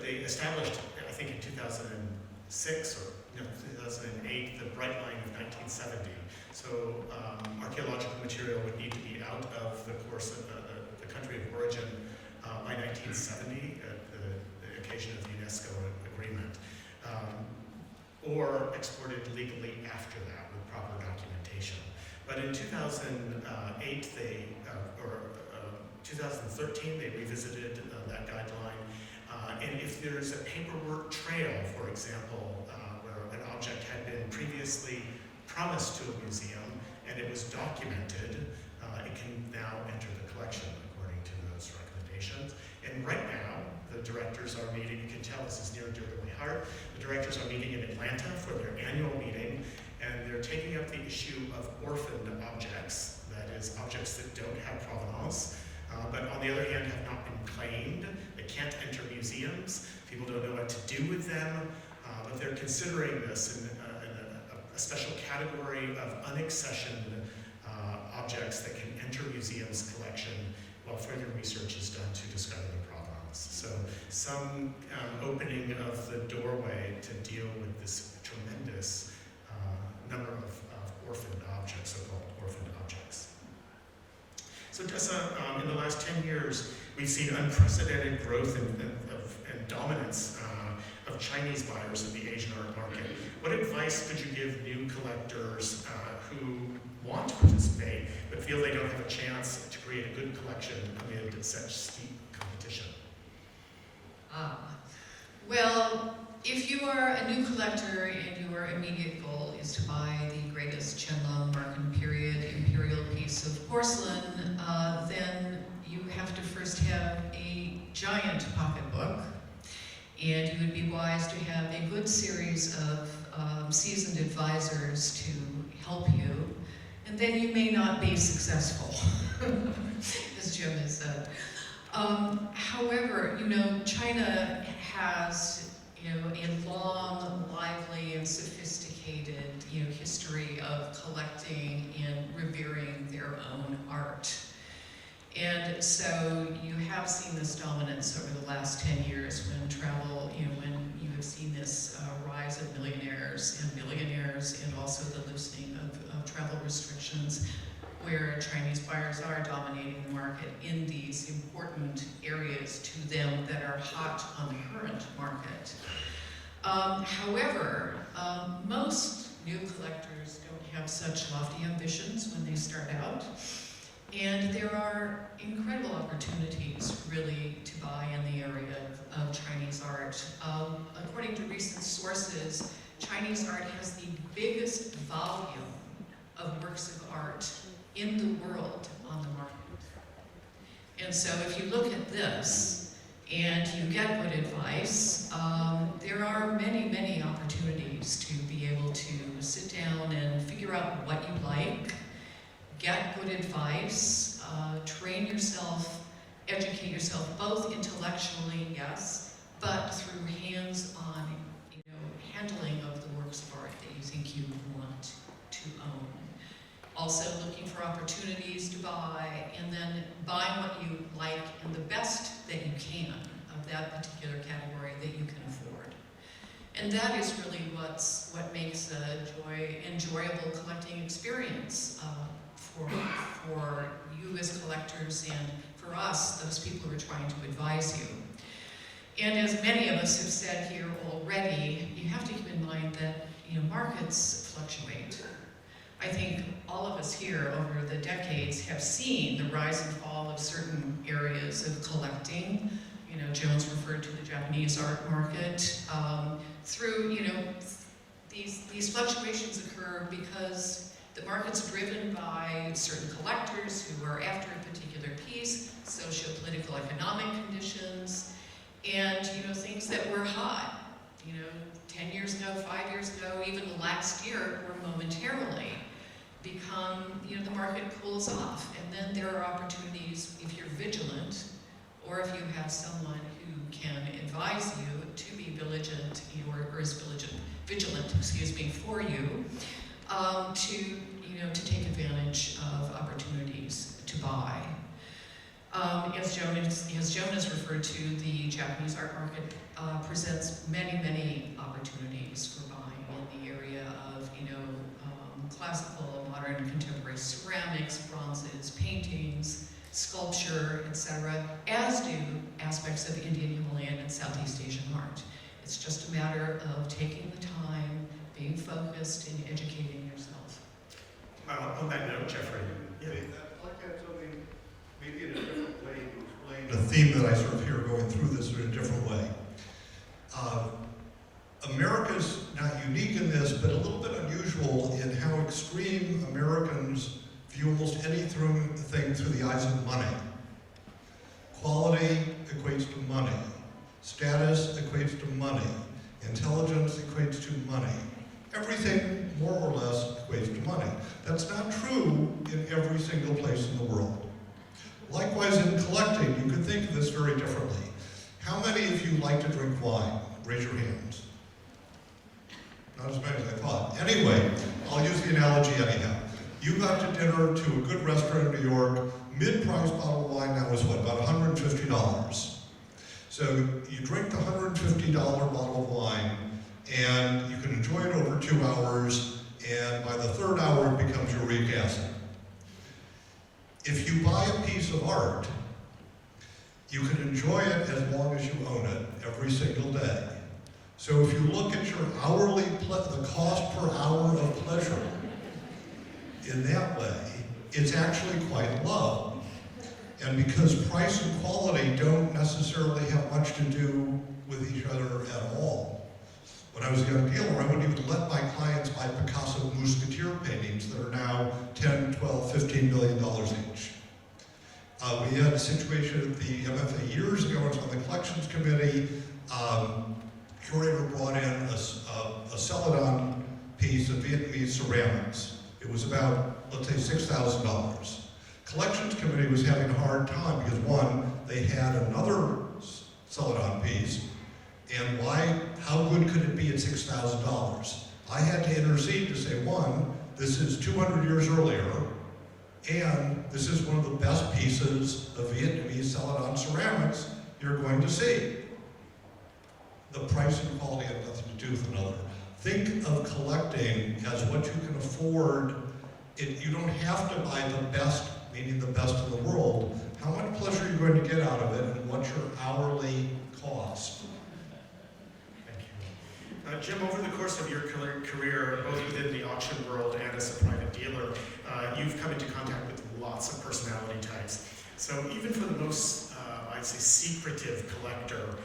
they established, I think in 2006 or 2008, the Bright Line of 1970. So archaeological material would need to be out of the course of the country of origin by 1970, at the occasion of the UNESCO agreement, or exported legally after that with proper documentation. But in 2008, 2013, they revisited that guideline. And if there's a paperwork trail, for example, where an object had been previously promised to a museum and it was documented, it can now enter the collection according to those recommendations. And right now, the directors are meeting, you can tell this is near and dear to my heart, the directors are meeting in Atlanta for their annual meeting, and they're taking up the issue of orphaned objects, that is, objects that don't have provenance, but on the other hand have not been claimed. They can't enter museums. People don't know what to do with them, but they're considering this in a special category of unaccessioned objects that can enter museums' collection while further research is done to discover the provenance. So some opening of the doorway to deal with this tremendous number of orphaned objects, so-called orphaned objects. So Tessa, in the last 10 years, we've seen unprecedented growth and dominance of Chinese buyers in the Asian art market. What advice could you give new collectors who want to participate but feel they don't have a chance to create a good collection amid such steep competition? Well, if you are a new collector and your immediate goal is to buy the greatest Qianlong Marken period imperial piece of porcelain, then you have to first have a giant pocketbook, and you would be wise to have a good series of seasoned advisors to help you, and then you may not be successful, as Jim has said. However, China has a long, lively, and sophisticated history of collecting and revering their own art. And so you have seen this dominance over the last 10 years when travel, when you have seen this rise of millionaires and billionaires, and also the loosening of travel restrictions, where Chinese buyers are dominating the market in these important areas to them that are hot on the current market. However, most new collectors don't have such lofty ambitions when they start out, and there are incredible opportunities really to buy in the area of Chinese art. According to recent sources, Chinese art has the biggest volume of works of art in the world on the market. And so if you look at this and you get good advice, there are many, many opportunities to be able to sit down and figure out what you like, get good advice, train yourself, educate yourself, both intellectually, yes, but through hands-on, handling of the works of art that you think you want to own. Also looking for opportunities to buy, and then buying what you like and the best that you can of that particular category that you can afford. And that is really what makes a enjoyable collecting experience for you as collectors and for for us, those people who are trying to advise you. And as many of us have said here already, you have to keep in mind that markets fluctuate. I think all of us here over the decades have seen the rise and fall of certain areas of collecting. Jones referred to the Japanese art market. Through, these fluctuations occur because the market's driven by certain collectors who are after a particular piece, socio-political, economic conditions, and things that were hot. 10 years ago, 5 years ago, even last year, or momentarily, become, the market cools off. And then there are opportunities, if you're vigilant, or if you have someone who can advise you to be vigilant, or is vigilant, for you, to take advantage of opportunities to buy. As Jonas referred to, the Japanese art market presents many opportunities for buying in the area of, classical, modern, contemporary ceramics, bronzes, paintings, sculpture, etc., as do aspects of Indian, Himalayan, and Southeast Asian art. It's just a matter of taking the time, being focused, and educating yourself. On that note, Jeffrey. Yeah. I'd like to have something maybe in a different way to explain the theme that I sort of hear going through this in a different way. America's not unique in this, but a little bit unusual in how extreme Americans view almost anything through the eyes of money. Quality equates to money. Status equates to money. Intelligence equates to money. Everything, more or less, equates to money. That's not true in every single place in the world. Likewise, in collecting, you could think of this very differently. How many of you like to drink wine? Raise your hands. Not as many as I thought. Anyway, I'll use the analogy anyhow. You got to dinner to a good restaurant in New York. Mid-price bottle of wine now is what, about $150. So you drink the $150 bottle of wine, and you can enjoy it over 2 hours, and by the third hour it becomes uric acid. If you buy a piece of art, you can enjoy it as long as you own it, every single day. So if you look at your hourly, the cost per hour of pleasure, in that way, it's actually quite low. And because price and quality don't necessarily have much to do with each other at all. When I was a young dealer, I wouldn't even let my clients buy Picasso Musketeer paintings that are now $10, $12, $15 million each. We had a situation at the MFA years ago. I was on the collections committee. Curator brought in a Celadon piece of Vietnamese ceramics. It was about, let's say, $6,000. Collections committee was having a hard time because, one, they had another Celadon piece, and how good could it be at $6,000? I had to intercede to say, one, this is 200 years earlier, and this is one of the best pieces of Vietnamese Celadon ceramics you're going to see. The price and quality have nothing to do with another. Think of collecting as what you can afford. You don't have to buy the best, meaning the best in the world. How much pleasure are you going to get out of it, and what's your hourly cost? Thank you. Jim, over the course of your career, both within the auction world and as a private dealer, you've come into contact with lots of personality types. So even for the most, I'd say, secretive collector,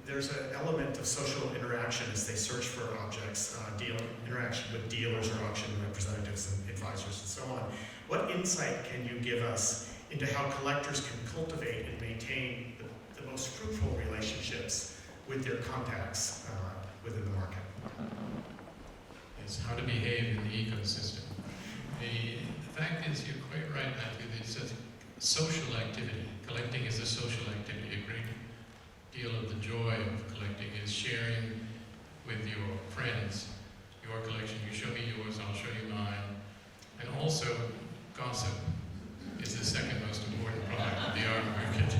there's an element of social interaction as they search for objects, interaction with dealers or auction representatives and advisors and so on. What insight can you give us into how collectors can cultivate and maintain the most fruitful relationships with their contacts within the market? Is how to behave in the ecosystem. The fact is, you're quite right, Matthew, it's a social activity. Collecting is a social activity. A great deal of the joy of collecting is sharing with your friends your collection. You show me yours, I'll show you mine. And also, gossip is the second most important product of the art market.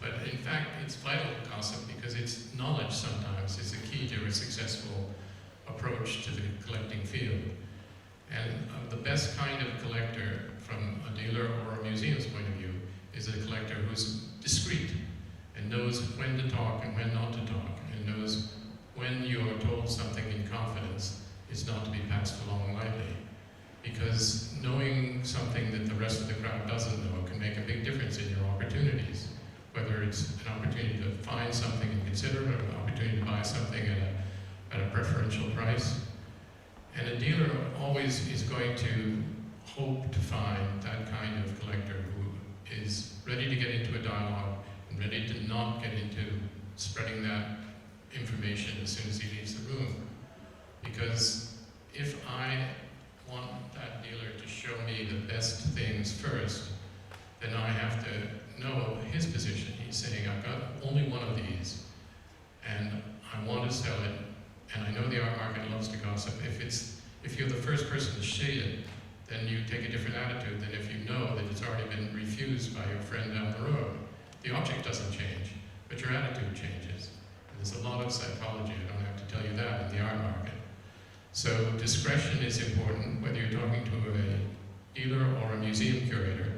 But in fact, it's vital gossip because it's knowledge sometimes is the key to a successful approach to the collecting field. And the best kind of collector from a a dealer or a museum's point of view, is a collector who's discreet and knows when to talk and when not to talk, and knows when you are told something in confidence is not to be passed along lightly. Because knowing something that the rest of the crowd doesn't know can make a big difference in your opportunities. Whether it's an opportunity to find something and consider it, or an opportunity to buy something at a preferential price. And a dealer always is going to hope to find that kind of collector who is ready to get into a dialogue and ready to not get into spreading that information as soon as he leaves the room. Because if I want that dealer to show me the best things first, then I have to know his position. He's saying, I've got only one of these, and I want to sell it, and I know the art market loves to gossip. If you're the first person to shade it, then you take a different attitude than if you know that it's already been refused by your friend down the road. The object doesn't change, but your attitude changes. And there's a lot of psychology, I don't have to tell you that, in the art market. So discretion is important, whether you're talking to a dealer or a museum curator,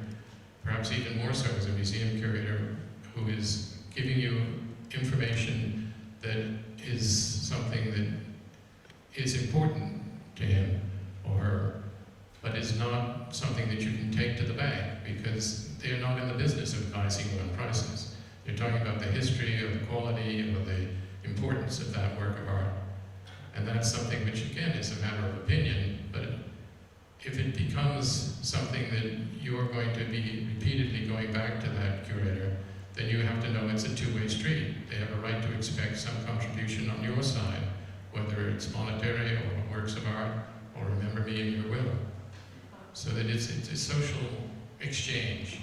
perhaps even more so as a museum curator who is giving you information that is something that is important to him or her, but is not something that you can take to the bank, because they're not in the business of advising you on prices. They're talking about the history or the quality or the importance of that work of art. And that's something which, again, is a matter of opinion, but if it becomes something that you're going to be repeatedly going back to that curator, then you have to know it's a two-way street. They have a right to expect some contribution on your side, whether it's monetary or works of art, or remember me in your will. So that it's a social exchange.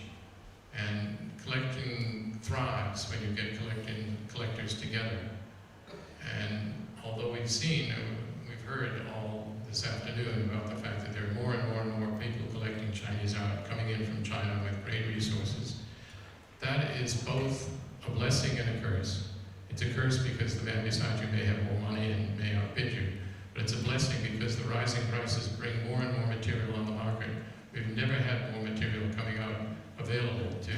And collecting thrives when you get collectors together. And although we've heard all this afternoon about the fact that there are more and more people collecting Chinese art coming in from China with great resources, that is both a blessing and a curse. It's a curse because the man beside you may have more money and may outbid you, but it's a blessing because the rising prices bring more and more material on the market. We've never had more material coming out available to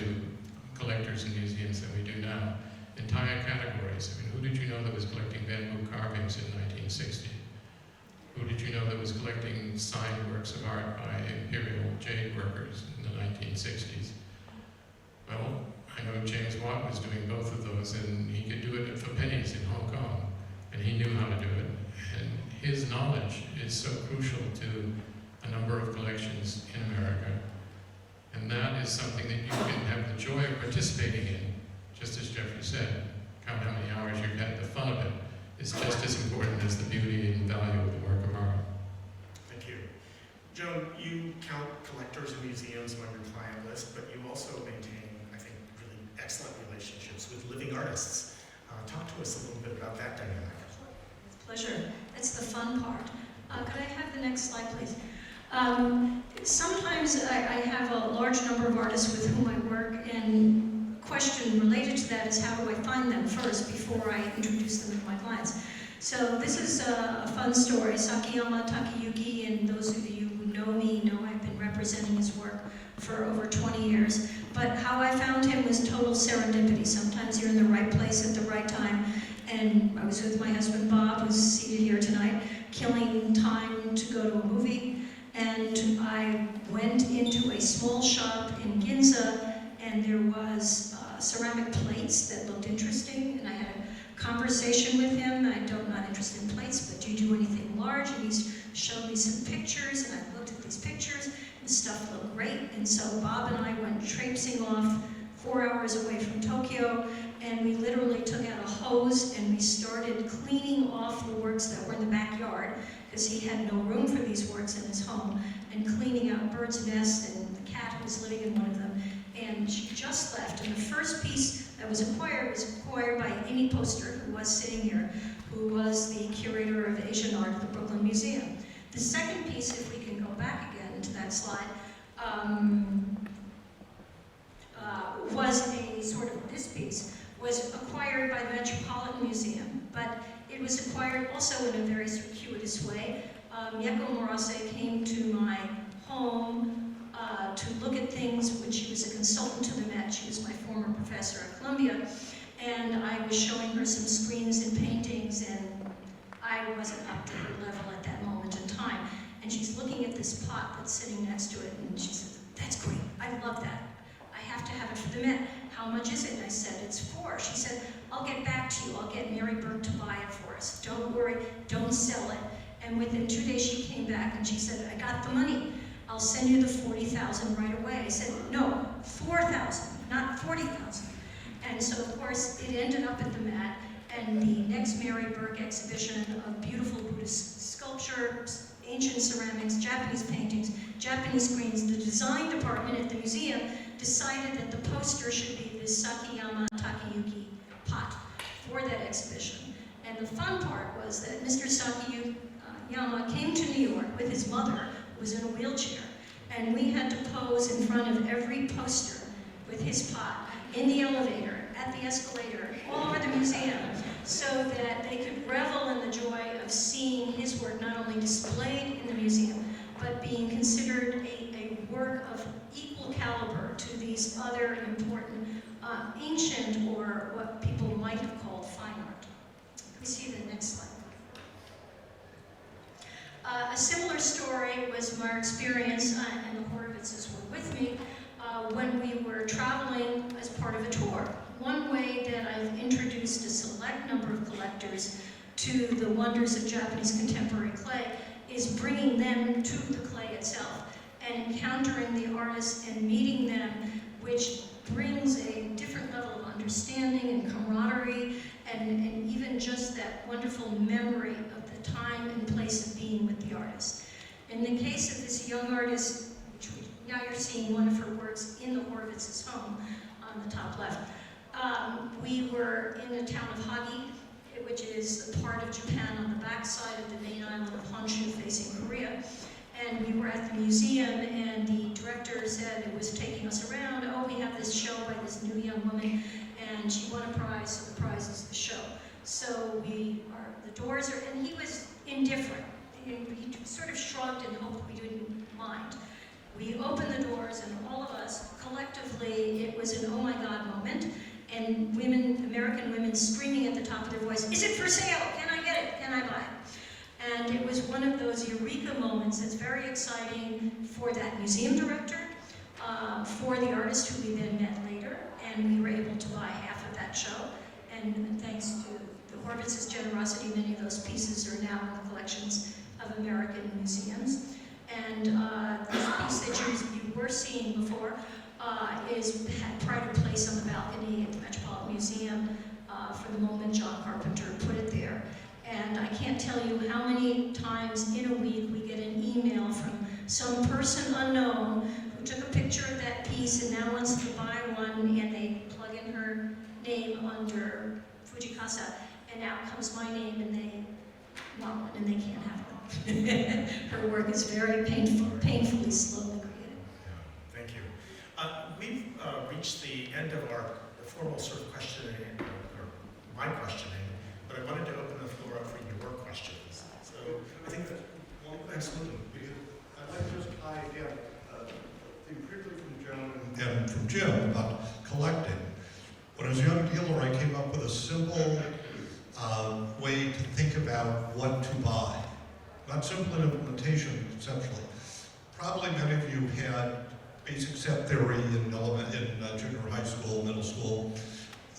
collectors and museums than we do now. Entire categories. I mean, who did you know that was collecting bamboo carvings in 1960? Who did you know that was collecting signed works of art by imperial jade workers in the 1960s? Well, I know James Watt was doing both of those, and he could do it for pennies in Hong Kong, and he knew how to do it. And his knowledge is so crucial to a number of collections in America. And that is something that you can have the joy of participating in. Just as Jeffrey said, count how many hours you've had. The fun of it is just as important as the beauty and value of the work of art. Thank you. Joan, you count collectors and museums among your client list, but you also maintain, I think, really excellent relationships with living artists. Talk to us a little bit about that dynamic. Pleasure. That's the fun part. Could I have the next slide, please? Sometimes I have a large number of artists with whom I work, and question related to that is how do I find them first before I introduce them to my clients. So this is a fun story. Sakiyama Takayuki, and those of you who know me know I've been representing his work for over 20 years. But how I found him was total serendipity. Sometimes you're in the right place at the right time. And I was with my husband Bob, who's seated here tonight, killing time to go to a movie. And I went into a small shop in Ginza, and there was ceramic plates that looked interesting, and I had a conversation with him. I'm not interested in plates, but do you do anything large? And he showed me some pictures, and I looked at these pictures, and the stuff looked great. And so Bob and I went traipsing off 4 hours away from Tokyo, and we literally took out a hose and we started cleaning off the works that were in the backyard, because he had no room for these works in his home, and cleaning out birds' nests and the cat who was living in one of them. And she just left, and the first piece that was acquired by Amy Poster, who was sitting here, who was the curator of Asian art at the Brooklyn Museum. The second piece, if we can go back again to that slide, was a sort of, this piece was acquired by the Metropolitan Museum, but it was acquired also in a very circuitous way. Mieko Murase came to my home to look at things when she was a consultant to the Met. She was my former professor at Columbia, and I was showing her some screens and paintings, and I wasn't up to her level at that moment in time. And she's looking at this pot that's sitting next to it, and she said, "That's great, I love that. I have to have it for the Met. How much is it?" And I said, "It's 4." She said, "I'll get back to you. I'll get Mary Burke to buy it for us. Don't worry, don't sell it." And within 2 days she came back and she said, "I got the money. I'll send you the 40,000 right away." I said, "No, 4,000, not 40,000. And so of course it ended up at the Met, and the next Mary Burke exhibition of beautiful Buddhist sculpture, ancient ceramics, Japanese paintings, Japanese screens, the design department at the museum decided that the poster should be this Sakiyama Takayuki pot for that exhibition. And the fun part was that Mr. Sakiyama came to New York with his mother, who was in a wheelchair, and we had to pose in front of every poster with his pot in the elevator, at the escalator, all over the museum, so that they could revel in the joy of seeing his work not only displayed in the museum, but being considered a work of equal caliber to these other important ancient, or what people might have called fine art. Can we see the next slide? A similar story was my experience, and the Horowitzes were with me, when we were traveling as part of a tour. One way that I've introduced a select number of collectors to the wonders of Japanese contemporary clay is bringing them to the clay itself and encountering the artists and meeting them, which brings a different level of understanding and camaraderie, and even just that wonderful memory of the time and place of being with the artist. In the case of this young artist, which now you're seeing one of her works in the Horowitz's home on the top left. We were in the town of Hagi, which is a part of Japan on the backside of the main island of Honshu facing Korea. And we were at the museum, and the director said it was taking us around. "Oh, we have this show by this new young woman, and she won a prize, so the prize is the show." So the doors are, and he was indifferent. He sort of shrugged and hoped we didn't mind. We opened the doors, and all of us, collectively, it was an oh my God moment, and women, American women screaming at the top of their voice, "Is it for sale? Can I get it? Can I buy it?" And it was one of those eureka moments that's very exciting for that museum director, for the artist who we then met later, and we were able to buy half of that show. And thanks to the Horowitz's generosity, many of those pieces are now in the collections of American museums. And this piece that you were seeing before had pride of place on the balcony at the Metropolitan Museum for the moment John Carpenter put it there. And I can't tell you how many times in a week we get an email from some person unknown who took a picture of that piece and now wants to buy one, and they plug in her name under Fujikasa, and out comes my name, and they want one, and they can't have one. Her work is very painfully slowly created. Yeah, thank you. We've reached the end of our formal sort of questioning, or my questioning, but I wanted to open the floor up for your questions. So I think that, well, absolutely. I'd like to just tie again, think briefly from Joan and from Jim about collecting. When I was a young dealer, I came up with a simple way to think about what to buy. Not simple in implementation, conceptually. Probably many of you had basic set theory in junior high school, middle school.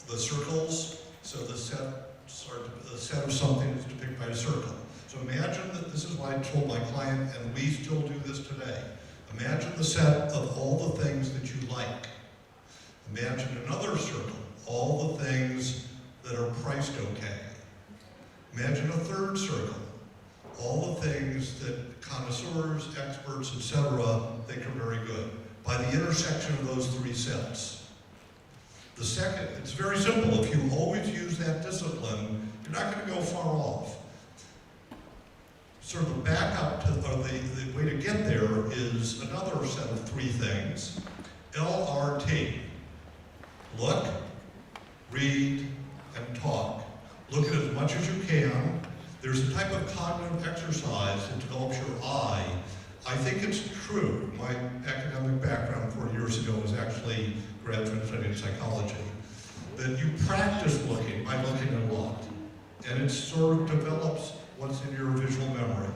The circles, so the set of something is depicted by a circle. So imagine that this is what I told my client, and we still do this today. Imagine the set of all the things that you like. Imagine another circle, all the things that are priced okay. Imagine a third circle, all the things that connoisseurs, experts, etc. think are very good. By the intersection of those three sets. The second, it's very simple. If you always use that discipline, you're not going to go far off. Sort of the backup to, or the way to get there is another set of three things. LRT. Look, read, and talk. Look at as much as you can. There's a type of cognitive exercise that develops your eye I think it's true. My academic background 4 years ago was actually graduate study in psychology. That you practice looking by looking a lot. And it sort of develops what's in your visual memory.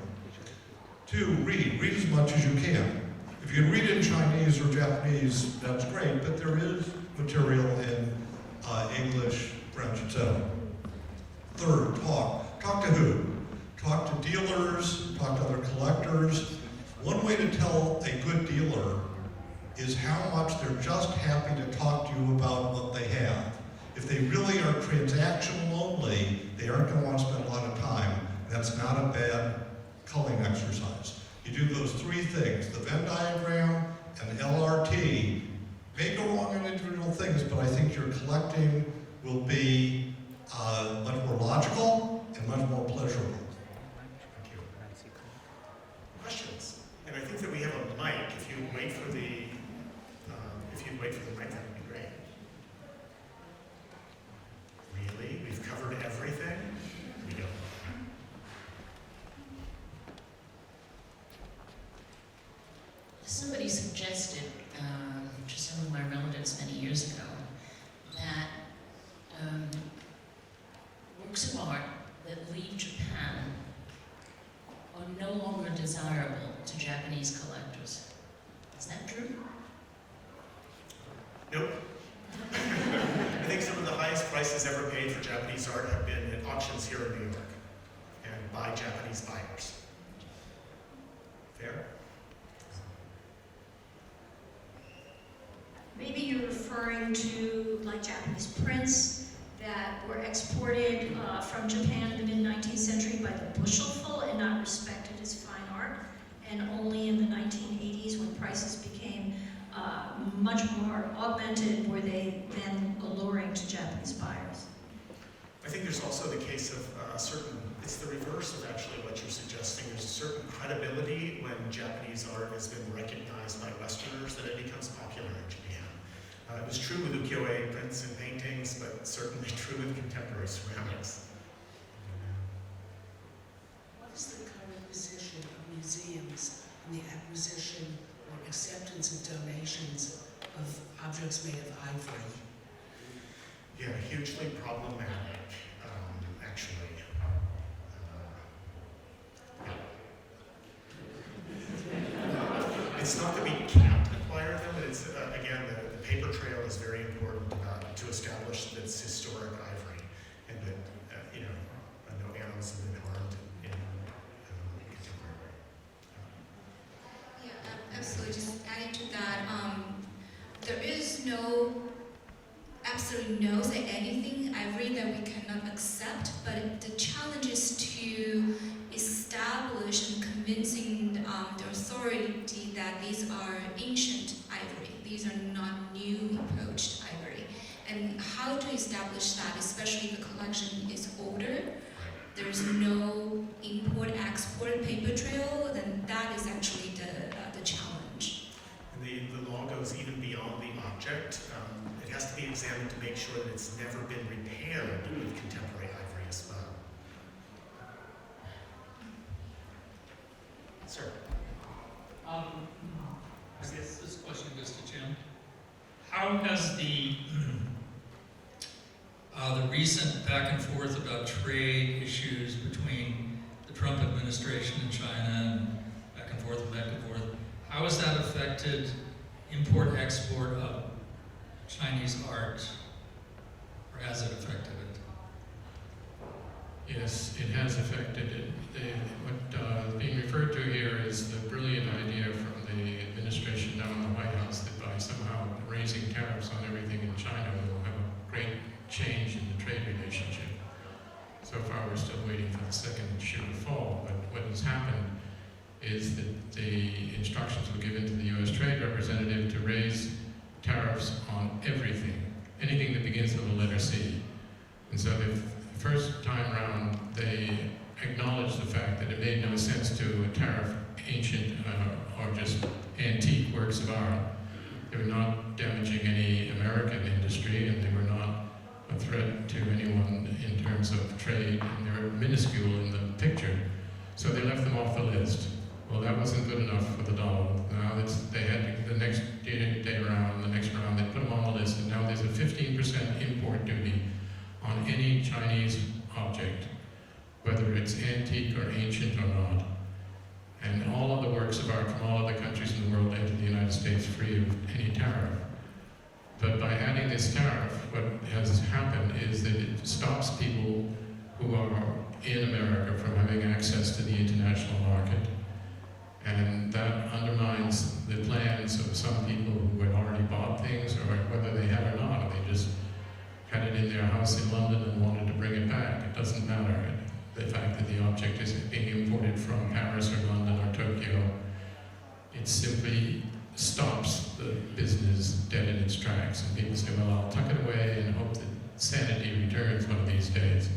2, read. Read as much as you can. If you can read in Chinese or Japanese, that's great, but there is material in English, French, etc. 3rd, talk. Talk to who? Talk to dealers, talk to other collectors. One way to tell a good dealer is how much they're just happy to talk to you about what they have. If they really are transactional only, they aren't going to want to spend a lot of time. That's not a bad culling exercise. You do those 3 things, the Venn diagram and LRT. May go wrong in individual things, but I think your collecting will be much more logical and much more pleasurable. Thank you. Questions? And I think that we have a mic. If you wait for the mic, that would be great. Really? We've covered everything? We don't. Somebody suggested to some of my relatives many years ago that works of art that leave Japan are no longer desirable to Japanese collectors. Is that true? Nope. I think some of the highest prices ever paid for Japanese art have been at auctions here in New York and by Japanese buyers. Fair? Maybe you're referring to like Japanese prints that were exported from Japan in the mid-19th century by the bushelful and not respected as fine art. And only in the 1980s, when prices became much more augmented, were they then alluring to Japanese buyers. I think there's also the case of it's the reverse of actually what you're suggesting. There's a certain credibility when Japanese art has been recognized by Westerners that it becomes popular in Japan. It was true with ukiyo-e prints and paintings, but certainly true with contemporary ceramics. What is the current position of museums in the acquisition or acceptance of donations of objects made of ivory? Yeah, hugely problematic, actually. It's not that we can't acquire them, but it's, again, the paper trail is very important to establish that it's historic ivory and that, no animals have been harmed in contemporary. Yeah, absolutely. Just adding to that, there is absolutely no say anything ivory that we cannot accept, but the challenge is to establish and convincing the authority that these are ancient ivory. These are not new approached ivory. And how to establish that, especially if the collection is older, there's no import-export paper trail, then that is actually the challenge. And the law goes even beyond the object. It has to be examined to make sure that it's never been repaired with contemporary ivory as well. Sir? I guess this question goes to Jim. How has the recent back and forth about trade issues between the Trump administration and China and back and forth, how has that affected import-export of Chinese art, or has it affected it? Yes, it has affected it. What's being referred to here is the brilliant idea from the administration now in the White House that by somehow raising tariffs on everything in China will have a great change in the trade relationship. So far we're still waiting for the second shoe to fall, but what has happened is that the instructions were given to the U.S. Trade Representative to raise tariffs on everything, anything that begins with the letter C. And so the first time around, they acknowledged the fact that it made no sense to tariff ancient or just antique works of art. They were not damaging any that wasn't good enough for the dollar. Now they had the next day round, the next round, they put them on the list, and now there's a 15% import duty on any Chinese object, whether it's antique or ancient or not. And all of the works of art from all other countries in the world enter the United States free of any tariff. But by adding this tariff, what has happened is that it stops people who are in America from having access to the international market. And that undermines the plans of some people who had already bought things, or whether they had or not, or they just had it in their house in London and wanted to bring it back. It doesn't matter. The fact that the object is being imported from Paris or London or Tokyo, it simply stops the business dead in its tracks. And people say, well, I'll tuck it away and hope that sanity returns one of these days.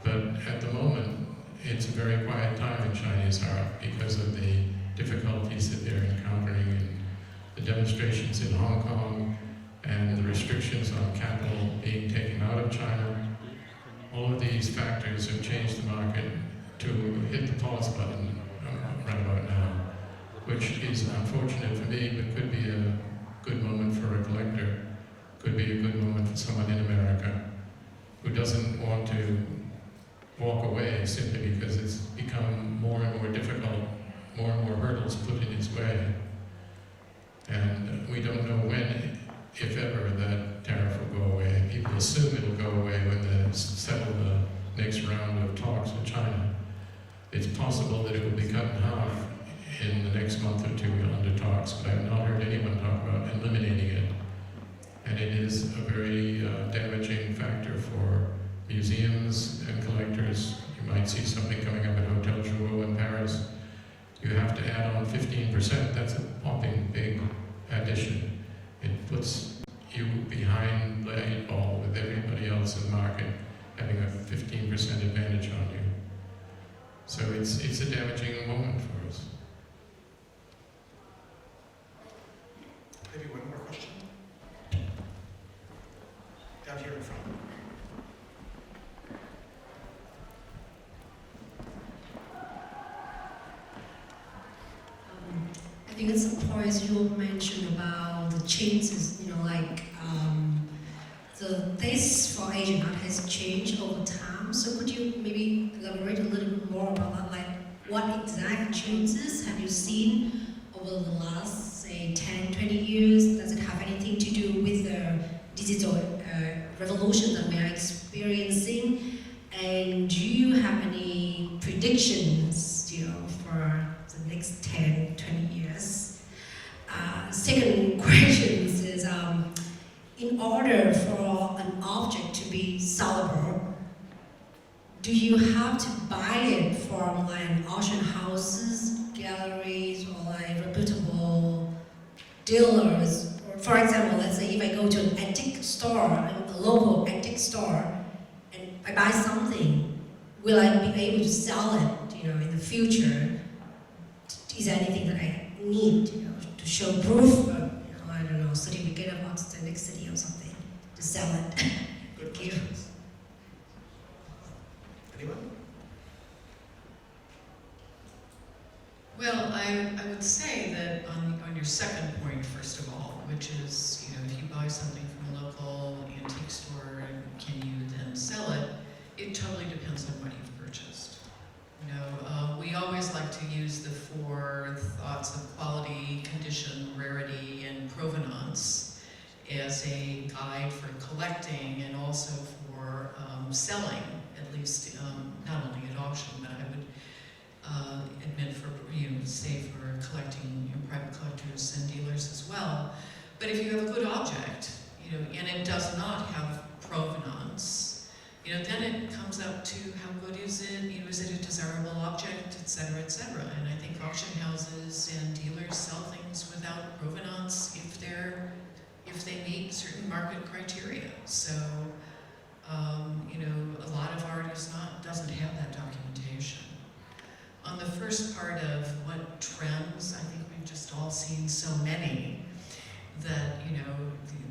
But at the moment, it's a very quiet time in Chinese art because of the difficulties that they're encountering in the demonstrations in Hong Kong and the restrictions on capital being taken out of China. All of these factors have changed the market to hit the pause button right about now, which is unfortunate for me, but could be a good moment for a collector, could be a good moment for someone in America who doesn't want to walk away simply because it's become more and more difficult, more and more hurdles put in its way. And we don't know when, if ever, that tariff will go away. People assume it'll go away when they settle the next round of talks with China. It's possible that it will be cut in half in the next month or two under talks, but I've not heard anyone talk about eliminating it. And it is a very damaging factor for museums and collectors. You might see something coming up at Hotel Drouot in Paris. You have to add on 15%. That's a whopping big addition. It puts you behind the eight ball with everybody else in the market having a 15% advantage on you. So it's a damaging moment for us. Maybe one more question? Down here in front. I think it's a point you mentioned about the changes, the taste for Asian art has changed over time. So could you maybe elaborate a little bit more about that? Like, what exact changes have you seen over the last, say, 10, 20 years? Does it have anything to do with the digital revolution that we are experiencing? And do you have any predictions, for the next 10, 20 years? Second question is, in order for an object to be sellable, do you have to buy it from auction houses, galleries, or reputable dealers? Or for example, let's say if I go to an antique store, a local antique store, and I buy something, will I be able to sell it, in the future? Is there anything that I need, to show proof of, I don't know, certificate of authenticity or something to sell it? Good Thank you. questions. Anyone? Well, I would say that on your second point, first of all, which is, if you buy something from a local antique store, can you then sell it? It totally depends on what you've purchased. We always like to use the 4 thoughts of quality, condition, rarity, and provenance as a guide for collecting and also for selling, at least not only at auction, but I would admit for, say for collecting, private collectors and dealers as well. But if you have a good object, and it does not have provenance, then it comes up to how good is it, is it a desirable object, et cetera, et cetera. And I think auction houses and dealers sell things without provenance if they meet certain market criteria. So, a lot of art doesn't have that documentation. On the first part of what trends, I think we've just all seen so many that,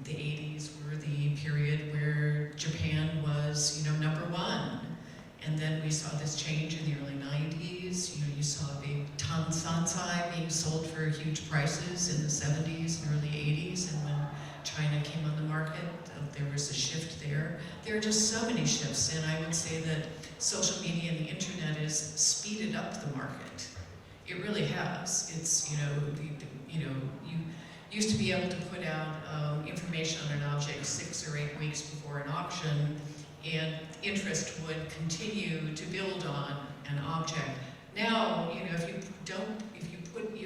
the 80s were the period where Japan was, #1. And then we saw this change in the early 90s. You saw a big Tan Sansai market. There was a shift there. There are just so many shifts, and I would say that social media and the internet has speeded up the market. It really has. It's, you used to be able to put out information on an object 6 or 8 weeks before an auction, and interest would continue to build on an object. Now, you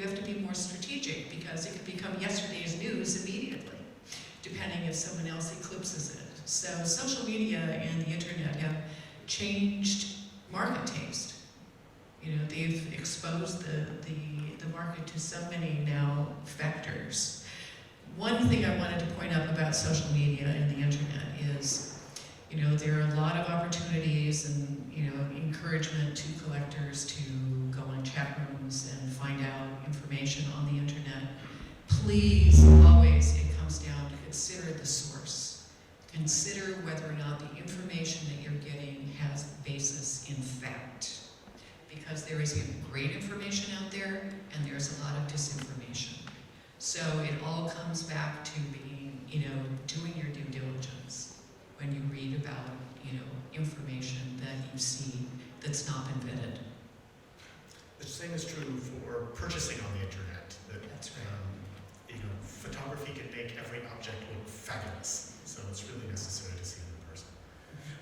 have to be more strategic, because it could become yesterday's news immediately, depending if someone else eclipses it. So social media and the internet have changed market taste. They've exposed the market to so many now factors. One thing I wanted to point out about social media and the internet is, there are a lot of opportunities and, encouragement to collectors to go on chat rooms and find out information on the internet. Please, always, it comes down to consider the source. Consider whether or not the information that you're getting has basis in fact. Because there is great information out there, and there's a lot of disinformation. So it all comes back to being, doing your due diligence when you read about, information that you see that's not been vetted. The same is true for purchasing on the internet. That's right. Photography can make every object look fabulous, so it's really necessary to see them in person.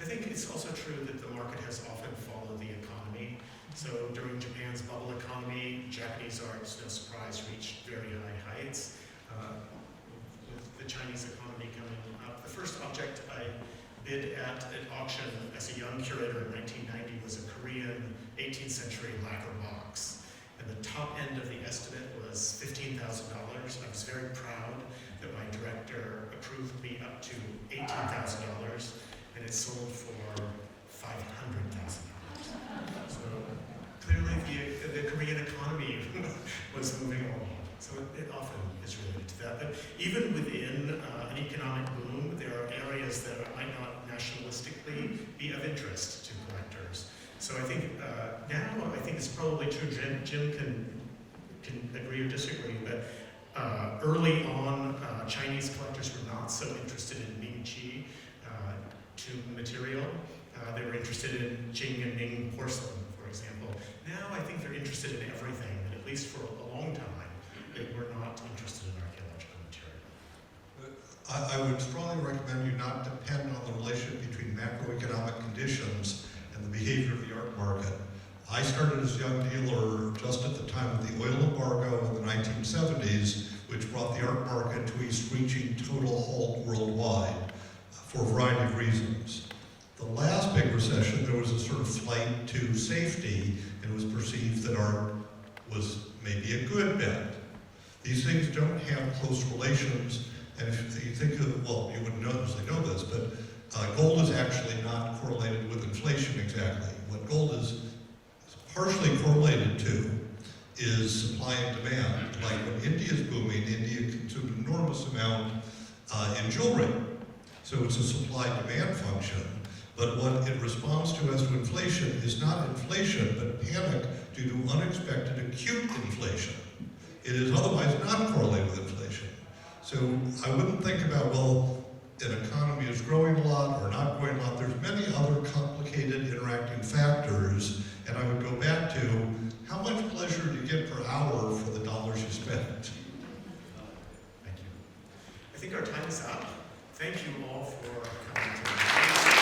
I think it's also true that the market has often followed the economy. So during Japan's bubble economy, Japanese art, it's no surprise, reached very high heights. With the Chinese economy coming up, the first object I bid at an auction as a young curator in 1990 was a Korean 18th century lacquer box. And the top end of the estimate was $15,000. I was very proud that my director approved me up to $18,000, and it sold for $500,000. So clearly the Korean economy was moving along. So it often is related to that. But even within an economic boom, there are areas that might not nationalistically be of interest to collectors. So I think now, I think it's probably true, Jim can agree or disagree, but early on, Chinese collectors were not so interested in Ming-Chi tube material. They were interested in Qing and Ming porcelain, for example. Now I think they're interested in everything, and at least for a long time, they were not interested in archaeological material. I would strongly recommend you not depend on the relationship between macroeconomic conditions and the behavior of the art market. I started as a young dealer just at the time of the oil embargo in the 1970s, which brought the art market to a screeching total halt worldwide for a variety of reasons. The last big recession, there was a sort of flight to safety, and it was perceived that art was maybe a good bet. These things don't have close relations, and if you think of, well, you wouldn't necessarily know this, but gold is actually not correlated with inflation exactly. What gold is partially correlated to is supply and demand. Like when India is booming, India consumes an enormous amount in jewelry. So it's a supply-demand function. But what it responds to as to inflation is not inflation, but panic due to unexpected acute inflation. It is otherwise not correlated with inflation. So I wouldn't think about, well, an economy is growing a lot or not growing a lot. There's many other complicated interacting factors, and I would go back to how much pleasure do you get per hour for the dollars you spend? Thank you. I think our time is up. Thank you all for coming to